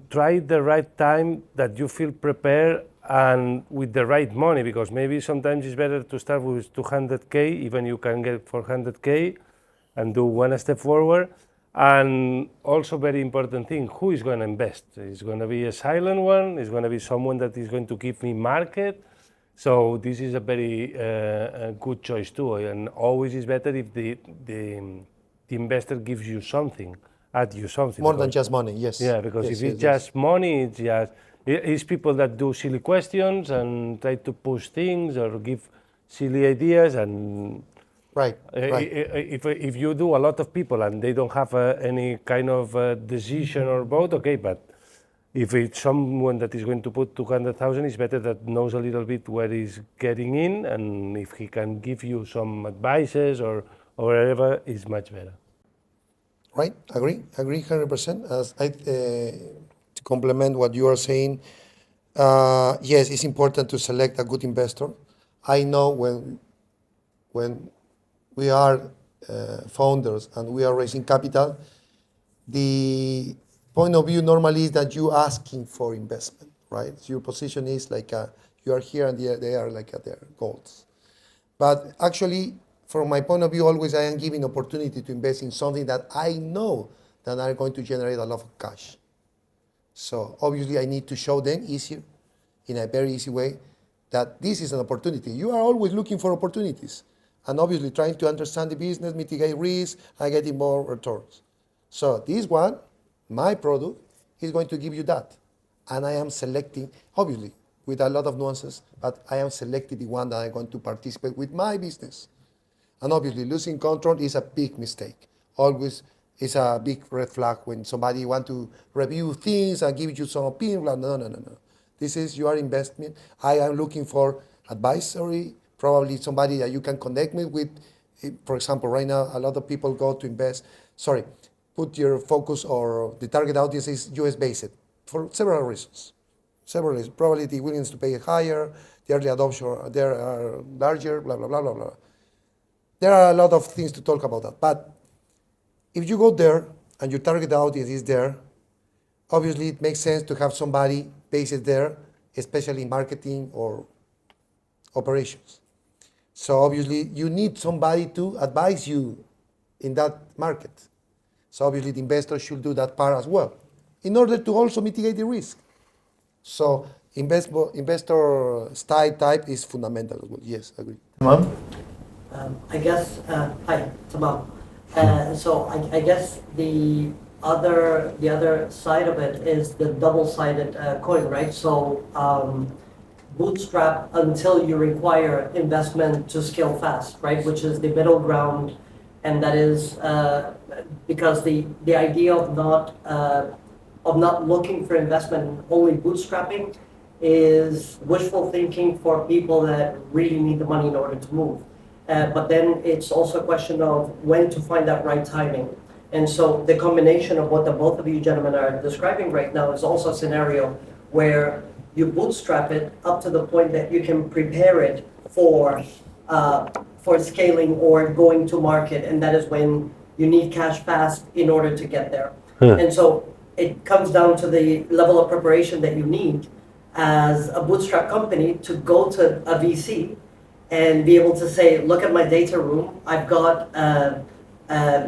[SPEAKER 3] try the right time that you feel prepared and with the right money, because maybe sometimes it's better to start with 200K, even you can get 400K, and do one step forward. And also very important thing, who is going to invest? It's going to be a silent one, it's going to be someone that is going to give me market. So this is a very good choice too, and always is better if the investor gives you something, add you something.
[SPEAKER 2] More than just money, yes.
[SPEAKER 3] Yeah, because
[SPEAKER 2] yes,
[SPEAKER 3] if it's just money, it's people that do silly questions and try to push things or give silly ideas. And
[SPEAKER 2] right.
[SPEAKER 3] If you do a lot of people and they don't have any kind of decision or vote, okay, but if it's someone that is going to put 200,000, it's better that knows a little bit where he's getting in, and if he can give you some advices or whatever, it's much better.
[SPEAKER 2] Right, agree 100%. As to complement what you are saying, Yes, it's important to select a good investor. I know when we are founders and we are raising capital, the point of view normally is that you asking for investment, right? So your position is like you are here and they are like at their goals. But actually, from my point of view, always I am giving opportunity to invest in something that I know that are going to generate a lot of cash. So obviously I need to show them easier, in a very easy way, that this is an opportunity. You are always looking for opportunities and obviously trying to understand the business, mitigate risk, and getting more returns. So this one, my product, is going to give you that. And I am selecting, obviously, with a lot of nuances, but I am selecting the one that I'm going to participate with my business. And obviously, losing control is a big mistake. Always is a big red flag when somebody want to review things and give you some opinion. No. This is your investment. I am looking for advisory, probably somebody that you can connect me with. For example, right now, a lot of people go to invest. Put your focus or the target audience is US based for several reasons. Probably the willingness to pay higher, the early adoption, they are larger, blah, blah, blah, blah, blah. There are a lot of things to talk about that. But if you go there and your target audience is there, obviously it makes sense to have somebody based there, especially in marketing or operations. So obviously you need somebody to advise you in that market. So obviously the investor should do that part as well, in order to also mitigate the risk. So investor style type is fundamental as well. Yes, agree.
[SPEAKER 1] Mom?
[SPEAKER 7] I guess, hi, Tamam. I guess the other side of it is the double-sided coin, right? So bootstrap until you require investment to scale fast, right? Which is the middle ground, and that is because the idea of not looking for investment and only bootstrapping is wishful thinking for people that really need the money in order to move. But then it's also a question of when to find that right timing. And so the combination of what the both of you gentlemen are describing right now is also a scenario where you bootstrap it up to the point that you can prepare it for scaling or going to market, and that is when you need cash fast in order to get there. And so it comes down to the level of preparation that you need as a bootstrap company to go to a VC and be able to say, look at my data room, I've got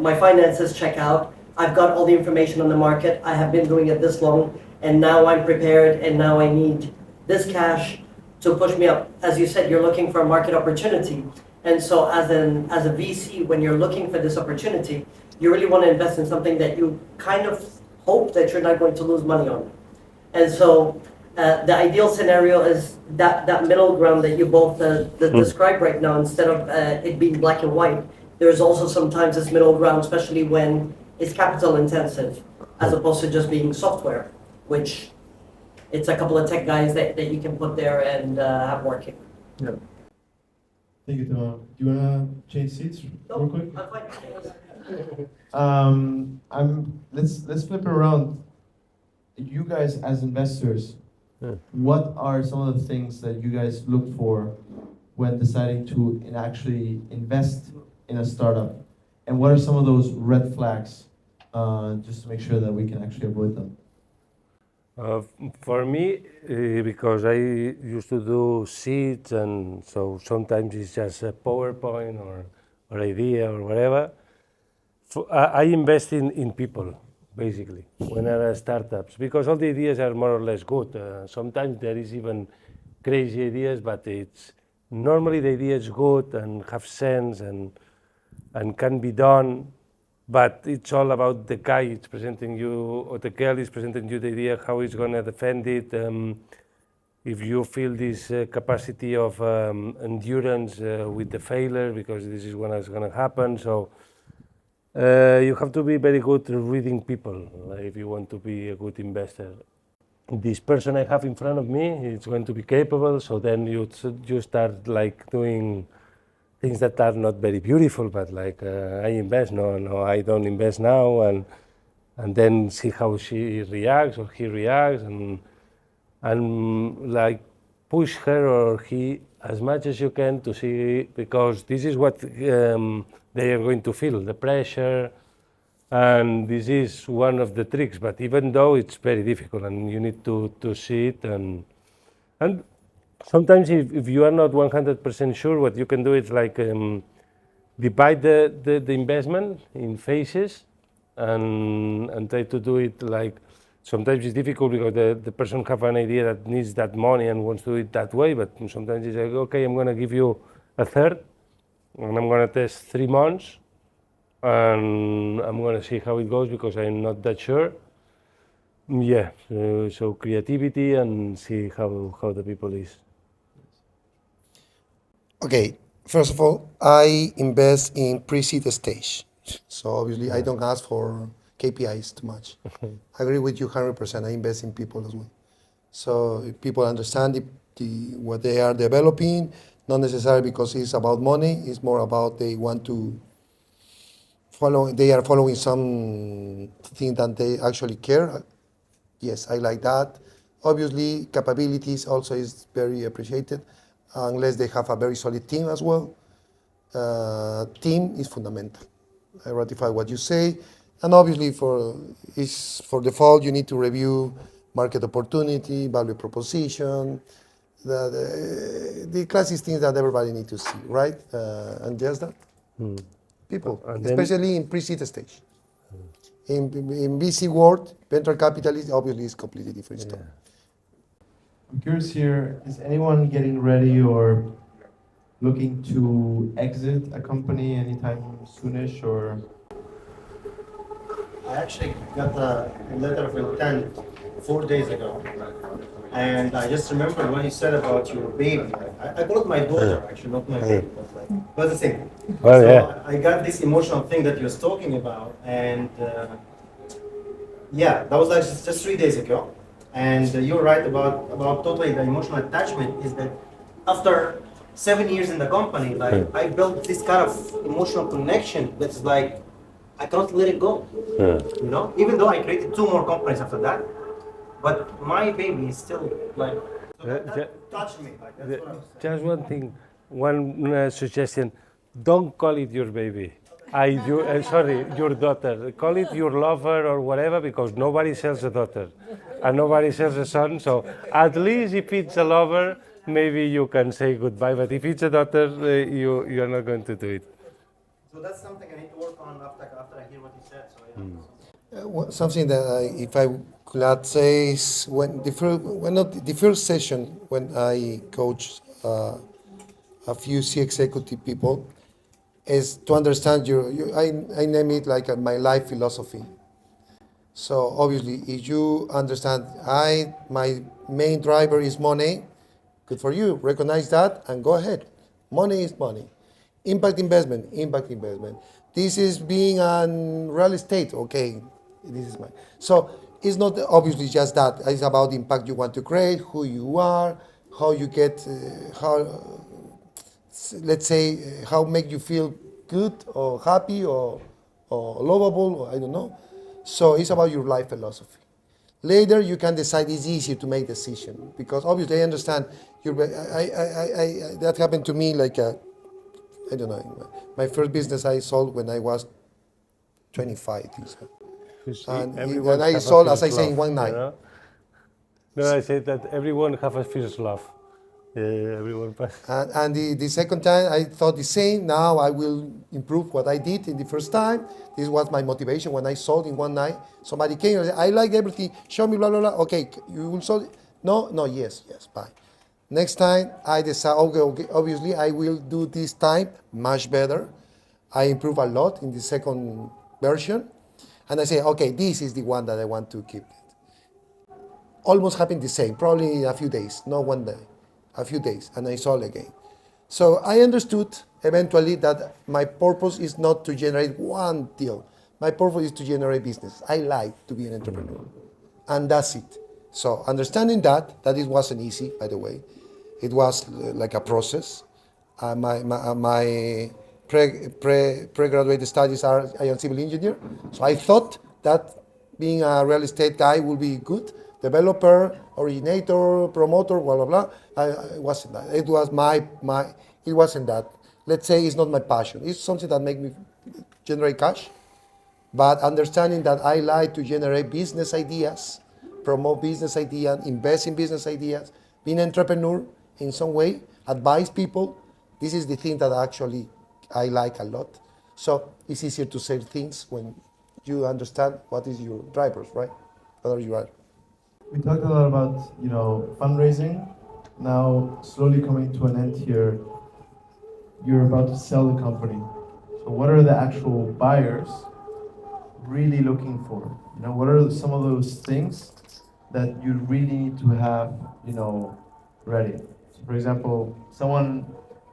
[SPEAKER 7] my finances check out, I've got all the information on the market, I have been doing it this long, and now I'm prepared, and now I need this cash to push me up. As you said, you're looking for a market opportunity. And so as a VC, when you're looking for this opportunity, you really want to invest in something that you kind of hope that you're not going to lose money on. And so the ideal scenario is that middle ground that you both describe right now. Instead of it being black and white, there's also sometimes this middle ground, especially when it's capital intensive, as opposed to just being software, which it's a couple of tech guys that you can put there and have working.
[SPEAKER 1] Yeah. Thank you, Tom. Do you want to change seats real quick?
[SPEAKER 7] I'm fine.
[SPEAKER 1] Let's flip it around. You guys as investors, what are some of the things that you guys look for when deciding to actually invest in a startup? And what are some of those red flags, just to make sure that we can actually avoid them?
[SPEAKER 3] For me, because I used to do seeds, and so sometimes it's just a PowerPoint or idea or whatever. I invest in people, basically, when there are startups, because all the ideas are more or less good. Sometimes there is even crazy ideas, but it's normally the idea is good and have sense and can be done. But it's all about the guy is presenting you, or the girl is presenting you the idea, how he's going to defend it. If you feel this capacity of endurance with the failure, because this is when it's going to happen. So you have to be very good at reading people if you want to be a good investor. This person I have in front of me is going to be capable, so then you start like doing things that are not very beautiful, but like I invest, no, I don't invest now, and then see how she reacts or he reacts, and and like push her or he as much as you can to see, because this is what they are going to feel, the pressure, and this is one of the tricks. But even though it's very difficult and you need to see it, and sometimes if you are not 100% sure, what you can do is like divide the investment in phases and try to do it like, sometimes it's difficult because the person have an idea that needs that money and wants to do it that way, but sometimes it's like, okay, I'm going to give you a third and I'm going to test 3 months and I'm going to see how it goes because I'm not that sure. Yeah, so creativity and see how the people is.
[SPEAKER 2] Okay, first of all, I invest in pre-seed stage. So obviously, I don't ask for KPIs too much. I agree with you 100%. I invest in people as well. So if people understand what they are developing, not necessarily because it's about money, it's more about they want to follow, they are following something that they actually care. Yes, I like that. Obviously, capabilities also is very appreciated, unless they have a very solid team as well. Team is fundamental. I ratify what you say. And obviously, for default, you need to review market opportunity, value proposition, the classic things that everybody needs to see, right? And just that. People,
[SPEAKER 3] And then-
[SPEAKER 2] especially in pre-seed stage. In VC world, venture capital is obviously is completely different story.
[SPEAKER 1] I'm curious here, is anyone getting ready or looking to exit a company anytime soonish, or?
[SPEAKER 8] I actually got a letter of intent 4 days ago, and I just remembered what you said about your baby. I call it my daughter, actually, not my baby, but like, what's the same?
[SPEAKER 3] Well,
[SPEAKER 8] So
[SPEAKER 3] yeah.
[SPEAKER 8] I got this emotional thing that you was talking about, and yeah, that was like just 3 days ago. And you're right about totally the emotional attachment is that after 7 years in the company, like I built this kind of emotional connection that's like I cannot let it go. You know, even though I created 2 more companies after that, but my baby is still like so that touched me. Like that's what I was saying.
[SPEAKER 3] Just one thing, one suggestion: don't call it your baby. Sorry, your daughter. Call it your lover or whatever, because nobody sells a daughter, and nobody sells a son. So at least if it's a lover, maybe you can say goodbye. But if it's a daughter, you are not going to do it.
[SPEAKER 8] So that's something I need to work on after I hear what you said. So yeah.
[SPEAKER 2] Something that if I could add say is when the first session when I coach a few C executive people is to understand I name it like my life philosophy. So obviously, if you understand my main driver is money, good for you. Recognize that and go ahead. Money is money. Impact investment. This is being on real estate. Okay, this is mine. So it's not obviously just that. It's about the impact you want to create, who you are, how you get, let's say, how make you feel good or happy or lovable, or I don't know. So it's about your life philosophy. Later, you can decide. It's easier to make decision because obviously I understand. That happened to me like I don't know. My first business I sold when I was 25. And I sold, as I say, in one night.
[SPEAKER 3] You know? No, I said that everyone have a first love. Everyone.
[SPEAKER 2] And the second time I thought the same. Now I will improve what I did in the first time. This was my motivation when I sold in one night. Somebody came and said, I like everything. Show me, blah, blah, blah. Okay, you will sold it? No, yes, bye. Next time I decide, okay, obviously I will do this time much better. I improve a lot in the second version. And I say, okay, this is the one that I want to keep. Almost happened the same, probably in a few days, not one day. A few days, and I sold again. So I understood eventually that my purpose is not to generate one deal. My purpose is to generate business. I like to be an entrepreneur, and that's it. So understanding that it wasn't easy, by the way. It was like a process. My pre-graduate studies I am civil engineer, so I thought that being a real estate guy would be good, developer, originator, promoter, blah blah blah. It wasn't that. It was it wasn't that. Let's say it's not my passion. It's something that makes me generate cash, but understanding that I like to generate business ideas, promote business ideas, invest in business ideas, being an entrepreneur in some way, advise people. This is the thing that actually I like a lot. So it's easier to say things when you understand what is your drivers, right? What are you at?
[SPEAKER 1] We talked a lot about, fundraising. Now, slowly coming to an end here, you're about to sell the company. So what are the actual buyers really looking for? What are some of those things that you really need to have, ready? So for example, someone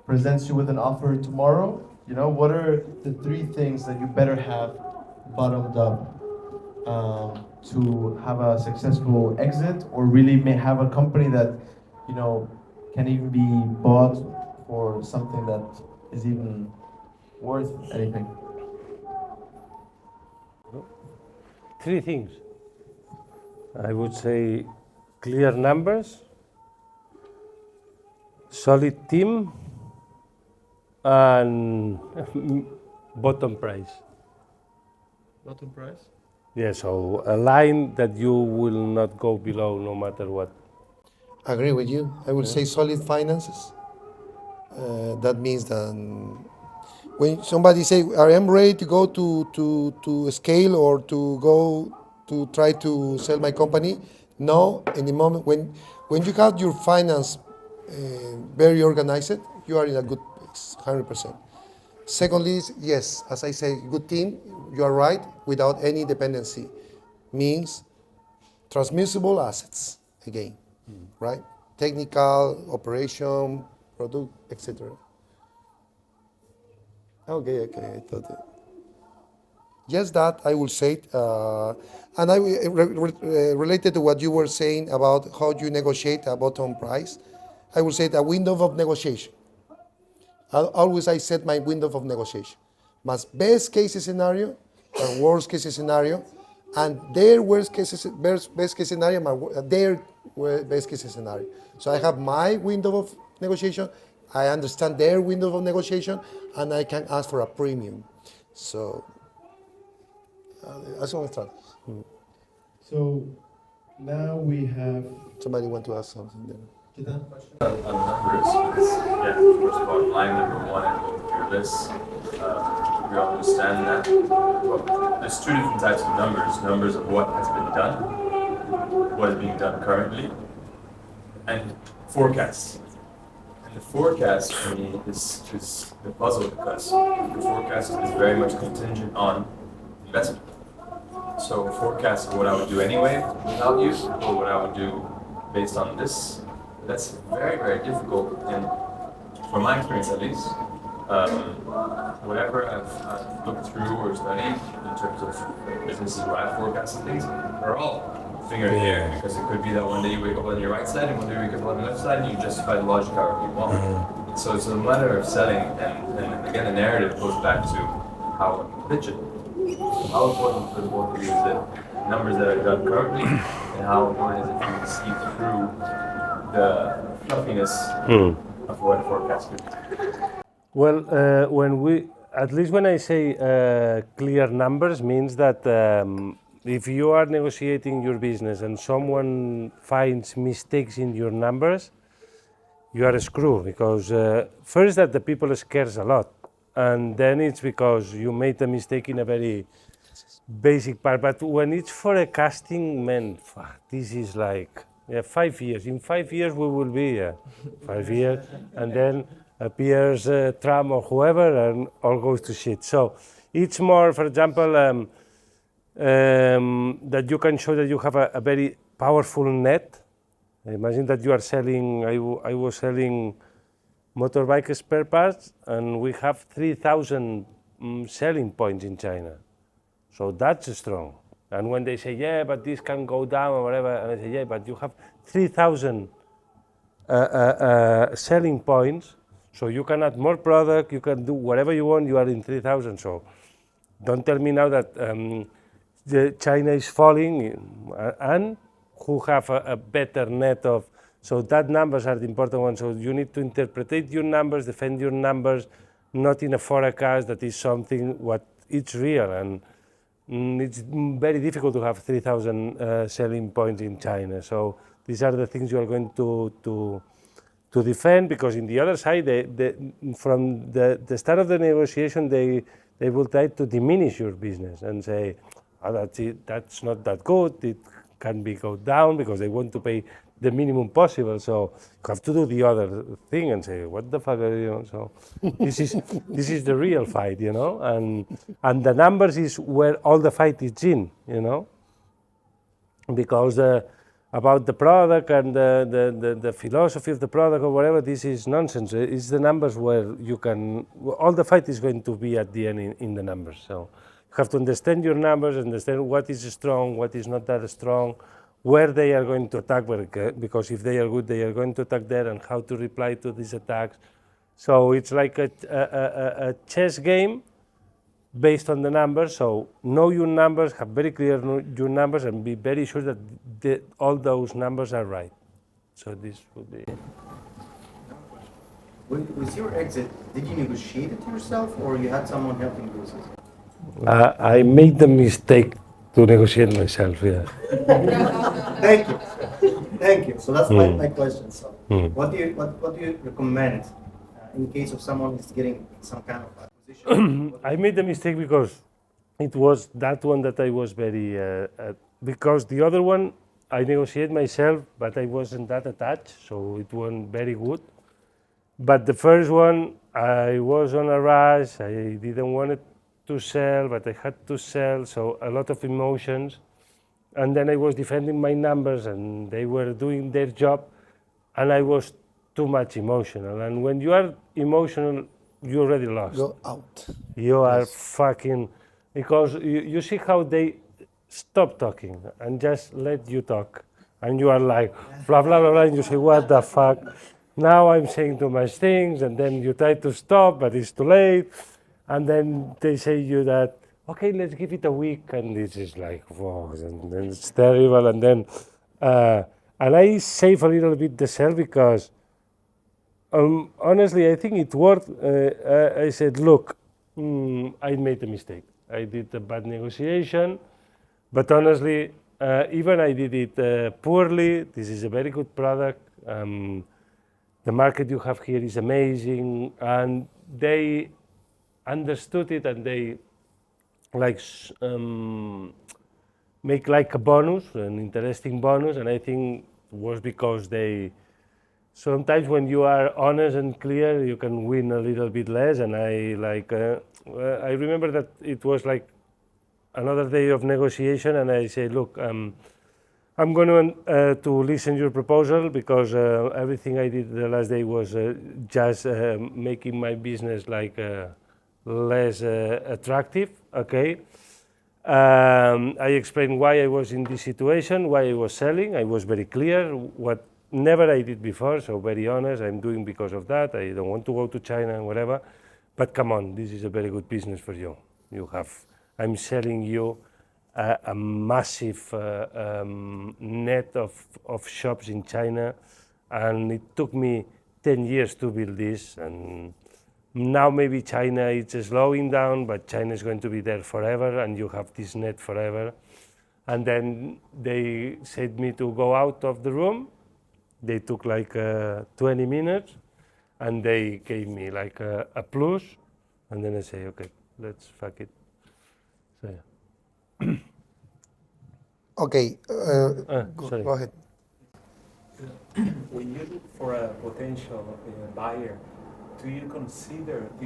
[SPEAKER 1] presents you with an offer tomorrow, what are the 3 things that you better have bottomed up to have a successful exit, or really may have a company that, can even be bought for something that is even worth anything?
[SPEAKER 3] 3 things. I would say clear numbers, solid team, and bottom price.
[SPEAKER 1] Bottom price?
[SPEAKER 3] Yeah, so a line that you will not go below no matter what.
[SPEAKER 2] I agree with you. I would say solid finances. That means that when somebody say, I am ready to go to scale or to go to try to sell my company, no, in the moment when you have your finance very organized, you are in a good place, 100%. Secondly, yes, as I say, good team, you are right, without any dependency, means transmissible assets, again, right? Technical, operation, product, etc. Okay, I thought that. Just that, I will say, and related to what you were saying about how you negotiate a bottom price, I will say a window of negotiation. Always I set my window of negotiation. My best case scenario and worst case scenario, and their best case scenario, their best case scenario. So I have my window of negotiation, I understand their window of negotiation, and I can ask for a premium. So that's what I thought.
[SPEAKER 1] So now we have.
[SPEAKER 2] Somebody want to ask something there?
[SPEAKER 4] On numbers, because, yeah, of course, bottom line, number 1, and going through your list, we all understand that there's 2 different types of numbers. Numbers of what has been done, what is being done currently, and forecasts. And the forecast, for me, is the puzzle, because the forecast is very much contingent on investment. So a forecast of what I would do anyway without you, or what I would do based on this, that's very, very difficult, and from my experience at least, whatever I've looked through or studied in terms of businesses where I've forecasted things are all finger in the air, because it could be that one day you wake up on your right side and one day you wake up on the left side and you justify the logic however you want. So it's a matter of selling, and again the narrative goes back to how I pitch it. How important for the both of you is the numbers that are done currently, and how important is it for you to see through the fluffiness of what a forecast could be?
[SPEAKER 3] Well, at least when I say clear numbers, means that if you are negotiating your business and someone finds mistakes in your numbers, you are screwed, because first that the people scares a lot, and then it's because you made a mistake in a very basic part. But when it's forecasting, man, this is like 5 years. In 5 years we will be 5 years, and then appears Trump or whoever, and all goes to shit. So it's more, for example, that you can show that you have a very powerful net. Imagine that you are selling, I was selling motorbike spare parts, and we have 3,000 selling points in China. So that's strong. And when they say, yeah, but this can go down or whatever, and I say, yeah, but you have 3,000 selling points, so you can add more product, you can do whatever you want, you are in 3,000. So don't tell me now that China is falling, and who have a better net of. So that numbers are the important ones. So you need to interpret your numbers, defend your numbers, not in a forecast that is something what it's real. And it's very difficult to have 3,000 selling points in China. So these are the things you are going to defend, because in the other side, from the start of the negotiation, they will try to diminish your business and say, oh, that's it, that's not that good, it can be go down, because they want to pay the minimum possible. So you have to do the other thing and say, what the fuck are you? So this is the real fight, you know, and the numbers is where all the fight is in, you know, because about the product and the philosophy of the product or whatever, this is nonsense. It's the numbers where you can, all the fight is going to be at the end in the numbers. So you have to understand your numbers, understand what is strong, what is not that strong, where they are going to attack, because if they are good, they are going to attack there, and how to reply to these attacks. So it's like a chess game based on the numbers. So know your numbers, have very clear your numbers, and be very sure that all those numbers are right. So this would be it.
[SPEAKER 8] With your exit, did you negotiate it yourself, or you had someone helping you?
[SPEAKER 3] I made the mistake to negotiate myself, yeah.
[SPEAKER 8] Thank you. Thank you. So that's my question. So what do you recommend in case of someone is getting some kind of acquisition?
[SPEAKER 3] I made the mistake because it was that one that I was very, because the other one I negotiated myself, but I wasn't that attached, so it wasn't very good. But the first one, I was on a rush, I didn't want it to sell, but I had to sell, so a lot of emotions. And then I was defending my numbers, and they were doing their job, and I was too much emotional. And when you are emotional, you already lost.
[SPEAKER 2] Go out.
[SPEAKER 3] You are fucking, because you see how they stop talking and just let you talk. And you are like, blah, blah, blah, blah, and you say, what the fuck? Now I'm saying too much things, and then you try to stop, but it's too late. And then they say you that, okay, let's give it a week, and this is like, whoa, and then it's terrible. And then, and I save a little bit the sell because, honestly, I think it worked. I said, look, I made a mistake. I did a bad negotiation, but honestly, even I did it poorly. This is a very good product. The market you have here is amazing, and they understood it, and they like make like a bonus, an interesting bonus, and I think it was because they, sometimes when you are honest and clear, you can win a little bit less, and I like, I remember that it was like another day of negotiation, and I say, look, I'm going to listen your proposal, because everything I did the last day was just making my business like less attractive, okay? I explained why I was in this situation, why I was selling. I was very clear, what never I did before, so very honest. I'm doing because of that. I don't want to go to China and whatever. But come on, this is a very good business for you. I'm selling you a massive net of shops in China, and it took me 10 years to build this, and now maybe China is slowing down, but China is going to be there forever, and you have this net forever. And then they said me to go out of the room. They took like 20 minutes, and they gave me like a plus, and then I say, okay, let's fuck it. So yeah.
[SPEAKER 2] Okay,
[SPEAKER 3] Sorry.
[SPEAKER 2] go ahead.
[SPEAKER 9] When you look for a potential buyer, do you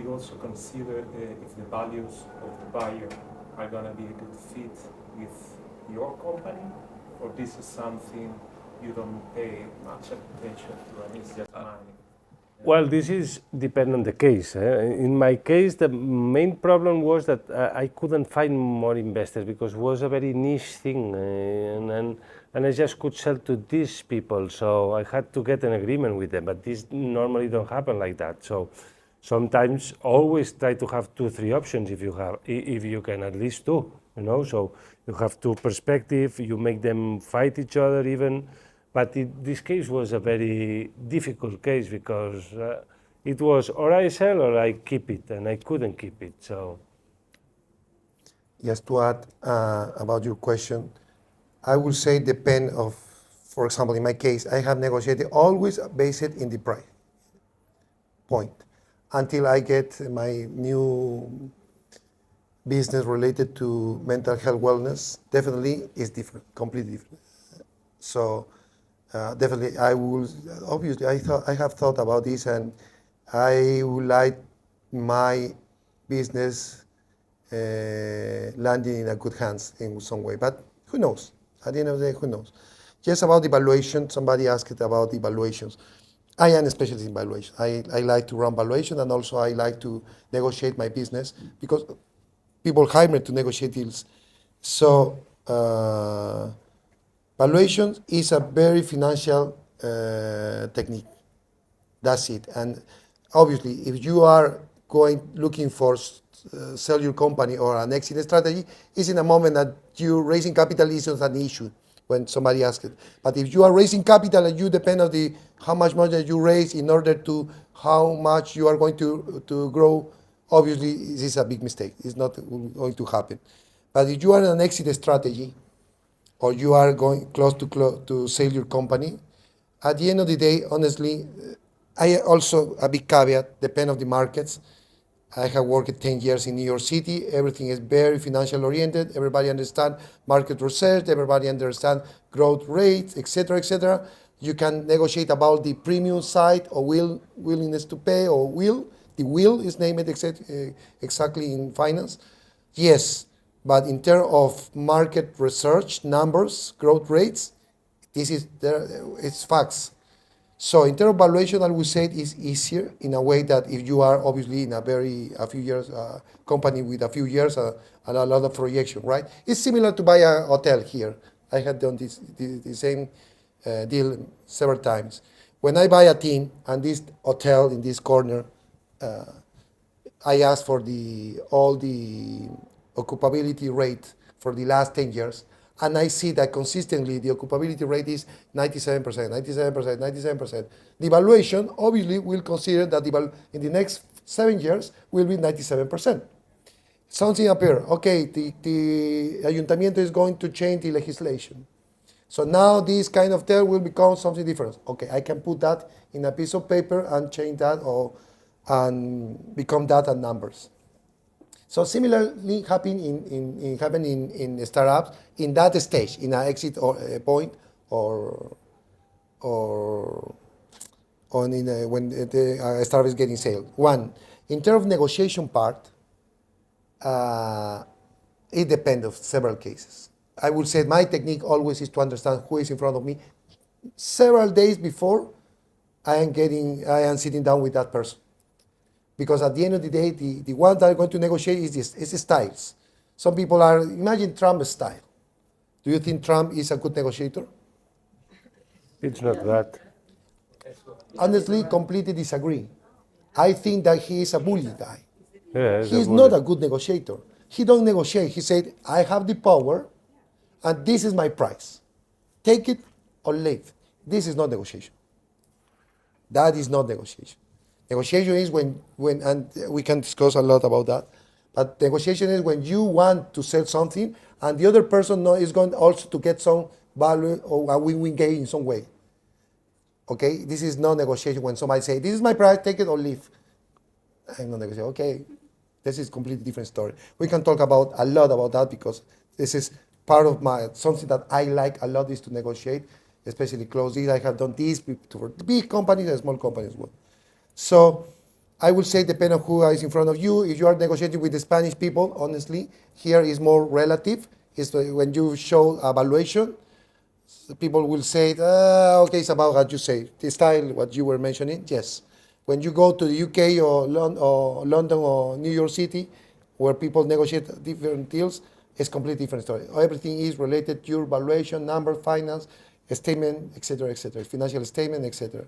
[SPEAKER 9] also consider if the values of the buyer are going to be a good fit with your company, or this is something you don't pay much attention to and it's just money?
[SPEAKER 3] Well, this is depend on the case. In my case, the main problem was that I couldn't find more investors because it was a very niche thing, and I just could sell to these people. So I had to get an agreement with them, but this normally don't happen like that. So sometimes always try to have 2-3 options if you can, at least 2. you know. So you have two perspectives, you make them fight each other even. But this case was a very difficult case because it was or I sell or I keep it, and I couldn't keep it. So
[SPEAKER 2] Just to add about your question, I will say depend of, for example, in my case, I have negotiated always based in the price point until I get my new business related to mental health wellness. Definitely is different, completely different. So definitely, I will. Obviously, I have thought about this, and I would like my business landing in a good hands in some way. But who knows? At the end of the day, who knows? Just about evaluation, somebody asked about evaluations. I am a specialist in valuation. I like to run valuation, and also I like to negotiate my business because people hire me to negotiate deals. So valuation is a very financial technique. That's it. And obviously, if you are looking for sell your company or an exit strategy, is in a moment that you raising capital is not an issue when somebody asks it. But if you are raising capital and you depend on the how much money you raise in order to how much you are going to grow, obviously this is a big mistake. It's not going to happen. But if you are in an exit strategy or you are going close to sell your company, at the end of the day, honestly, I also, a big caveat, depend on the markets. I have worked 10 years in New York City. Everything is very financial oriented. Everybody understands market research. Everybody understands growth rates, etc., etc. You can negotiate about the premium side or willingness to pay or will. The will is named exactly in finance. Yes, but in terms of market research, numbers, growth rates, it's facts. So in terms of valuation, I would say it is easier in a way that if you are obviously in a few years company with a few years and a lot of projection, right? It's similar to buy a hotel here. I had done the same deal several times. When I buy a team and this hotel in this corner, I ask for all the occupability rate for the last 10 years. And I see that consistently the occupability rate is 97%, 97%, 97%. The valuation obviously will consider that in the next 7 years will be 97%. Something appear, okay, the ayuntamiento is going to change the legislation. So now this kind of term will become something different. Okay, I can put that in a piece of paper and change that and become that and numbers. So similarly happen in startups in that stage, in an exit point or when the startup is getting sold. One, in terms of negotiation part, it depends on several cases. I would say my technique always is to understand who is in front of me several days before I am sitting down with that person. Because at the end of the day, the ones that are going to negotiate is styles. Some people imagine Trump's style. Do you think Trump is a good negotiator?
[SPEAKER 3] it's not that.
[SPEAKER 2] Honestly, completely disagree. I think that he is a bully guy.
[SPEAKER 3] Yeah,
[SPEAKER 2] He's not a good negotiator. He don't negotiate. He said, I have the power and this is my price. Take it or leave. This is not negotiation. That is not negotiation. Negotiation is when and we can discuss a lot about that, but negotiation is when you want to sell something and the other person is going also to get some value or a win-win gain in some way. Okay, this is not negotiation when somebody say, this is my price, take it or leave. I'm not negotiating. Okay, this is a completely different story. We can talk about a lot about that because this is part of something that I like a lot is to negotiate, especially close deals. I have done this for big companies and small companies as well. So I will say depend on who is in front of you. If you are negotiating with the Spanish people, honestly, here is more relative. It's when you show a valuation, people will say, okay, it's about what you say. The style, what you were mentioning, yes. When you go to the UK or London or New York City, where people negotiate different deals, it's a completely different story. Everything is related to your valuation, number, finance, statement, etc., financial statement, etc.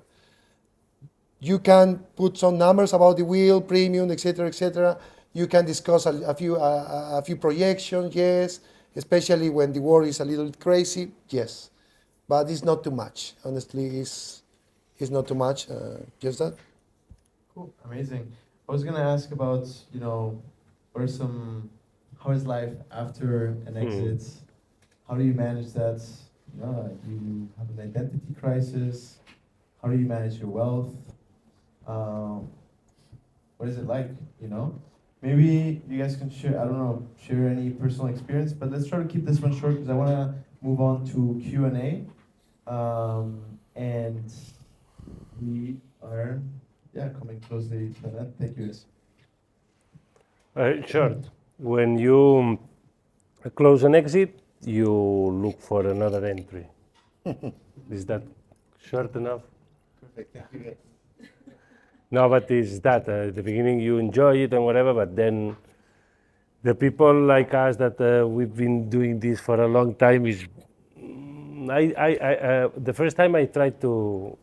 [SPEAKER 2] You can put some numbers about the wheel, premium, etc., etc. You can discuss a few projections, yes, especially when the world is a little crazy, yes. But it's not too much. Honestly, it's not too much. Just that.
[SPEAKER 1] Cool, amazing. I was gonna ask about, how is life after an exit? How do you manage that? You have an identity crisis. How do you manage your wealth? What is it like, Maybe you guys can share any personal experience, but let's try to keep this one short because I want to move on to Q&A. And we are, coming closely to that. Thank you, guys.
[SPEAKER 3] Short. When you close an exit, you look for another entry. Is that short enough?
[SPEAKER 1] Perfect, thank you, guys.
[SPEAKER 3] No, but it's that. At the beginning you enjoy it and whatever, but then the people like us that we've been doing this for a long time is... the first time I tried to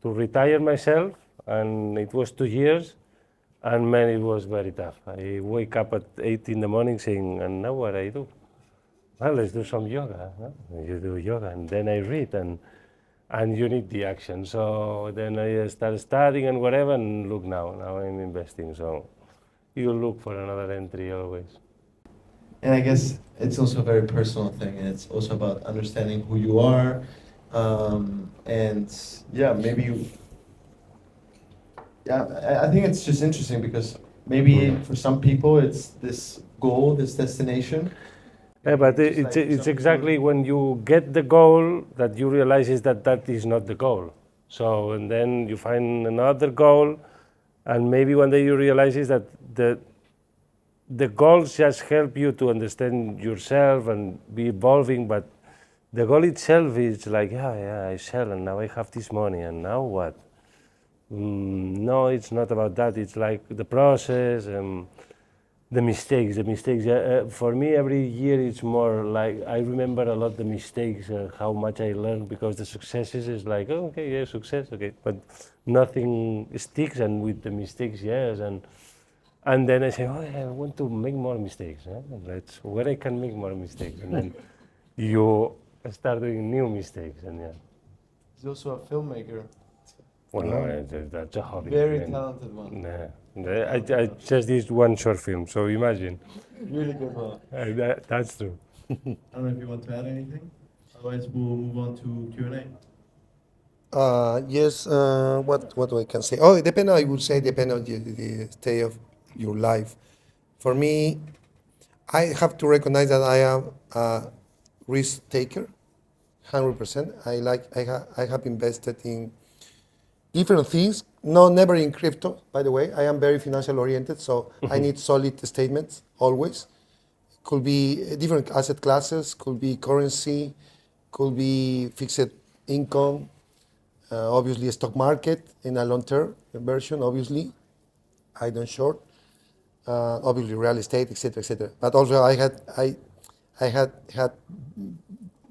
[SPEAKER 3] retire myself, and it was 2 years, and man, it was very tough. I wake up at 8 in the morning saying, and now what I do? Well, let's do some yoga. Huh? You do yoga, and then I read, and you need the action. So then I start studying and whatever, and look now I'm investing. So you look for another entry always.
[SPEAKER 1] And I guess it's also a very personal thing, and it's also about understanding who you are, and I think it's just interesting because maybe for some people it's this goal, this destination.
[SPEAKER 3] Yeah, but it's exactly when you get the goal that you realize is that is not the goal. So, and then you find another goal, and maybe one day you realize is that the goals just help you to understand yourself and be evolving, but the goal itself is like, I sell and now I have this money, and now what? No, it's not about that. It's like the process, the mistakes. For me, every year it's more like I remember a lot the mistakes, how much I learned, because the successes is like, oh, okay, yeah, success, okay, but nothing sticks, and with the mistakes, yes, and then I say, I want to make more mistakes. Where I can make more mistakes, and then you start doing new mistakes, and yeah.
[SPEAKER 1] He's also a filmmaker.
[SPEAKER 3] Well, no, that's a hobby.
[SPEAKER 1] Very talented one.
[SPEAKER 3] Nah, I just did one short film, so imagine.
[SPEAKER 1] Really good one.
[SPEAKER 3] That's true.
[SPEAKER 1] I don't know if you want to add anything. Otherwise, we'll move on to Q&A.
[SPEAKER 2] Yes, what I can say? Oh, I would say depend on the state of your life. For me, I have to recognize that I am a risk taker, 100%. I have invested in different things, never in crypto, by the way. I am very financial oriented, so I need solid statements always. Could be different asset classes, could be currency, could be fixed income, obviously a stock market in a long-term version, obviously. I don't short. Obviously real estate, etc., etc. But also I had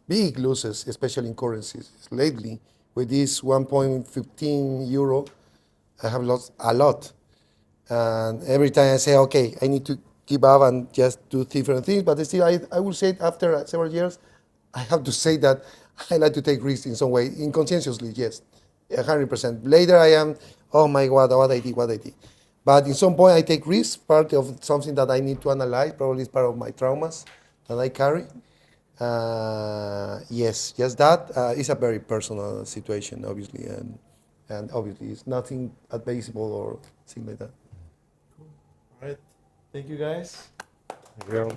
[SPEAKER 2] big losses, especially in currencies lately. With this 1.15 euro, I have lost a lot. And every time I say, okay, I need to give up and just do different things, but still I will say after several years, I have to say that I like to take risks in some way, inconsciously, yes, 100%. Later I am, oh my God, what I did. But in some point I take risks, part of something that I need to analyze, probably it's part of my traumas that I carry. Yes, just that. It's a very personal situation, obviously, and obviously it's nothing advisable or thing like that.
[SPEAKER 1] Cool. All right. Thank you, guys.
[SPEAKER 3] Thank you.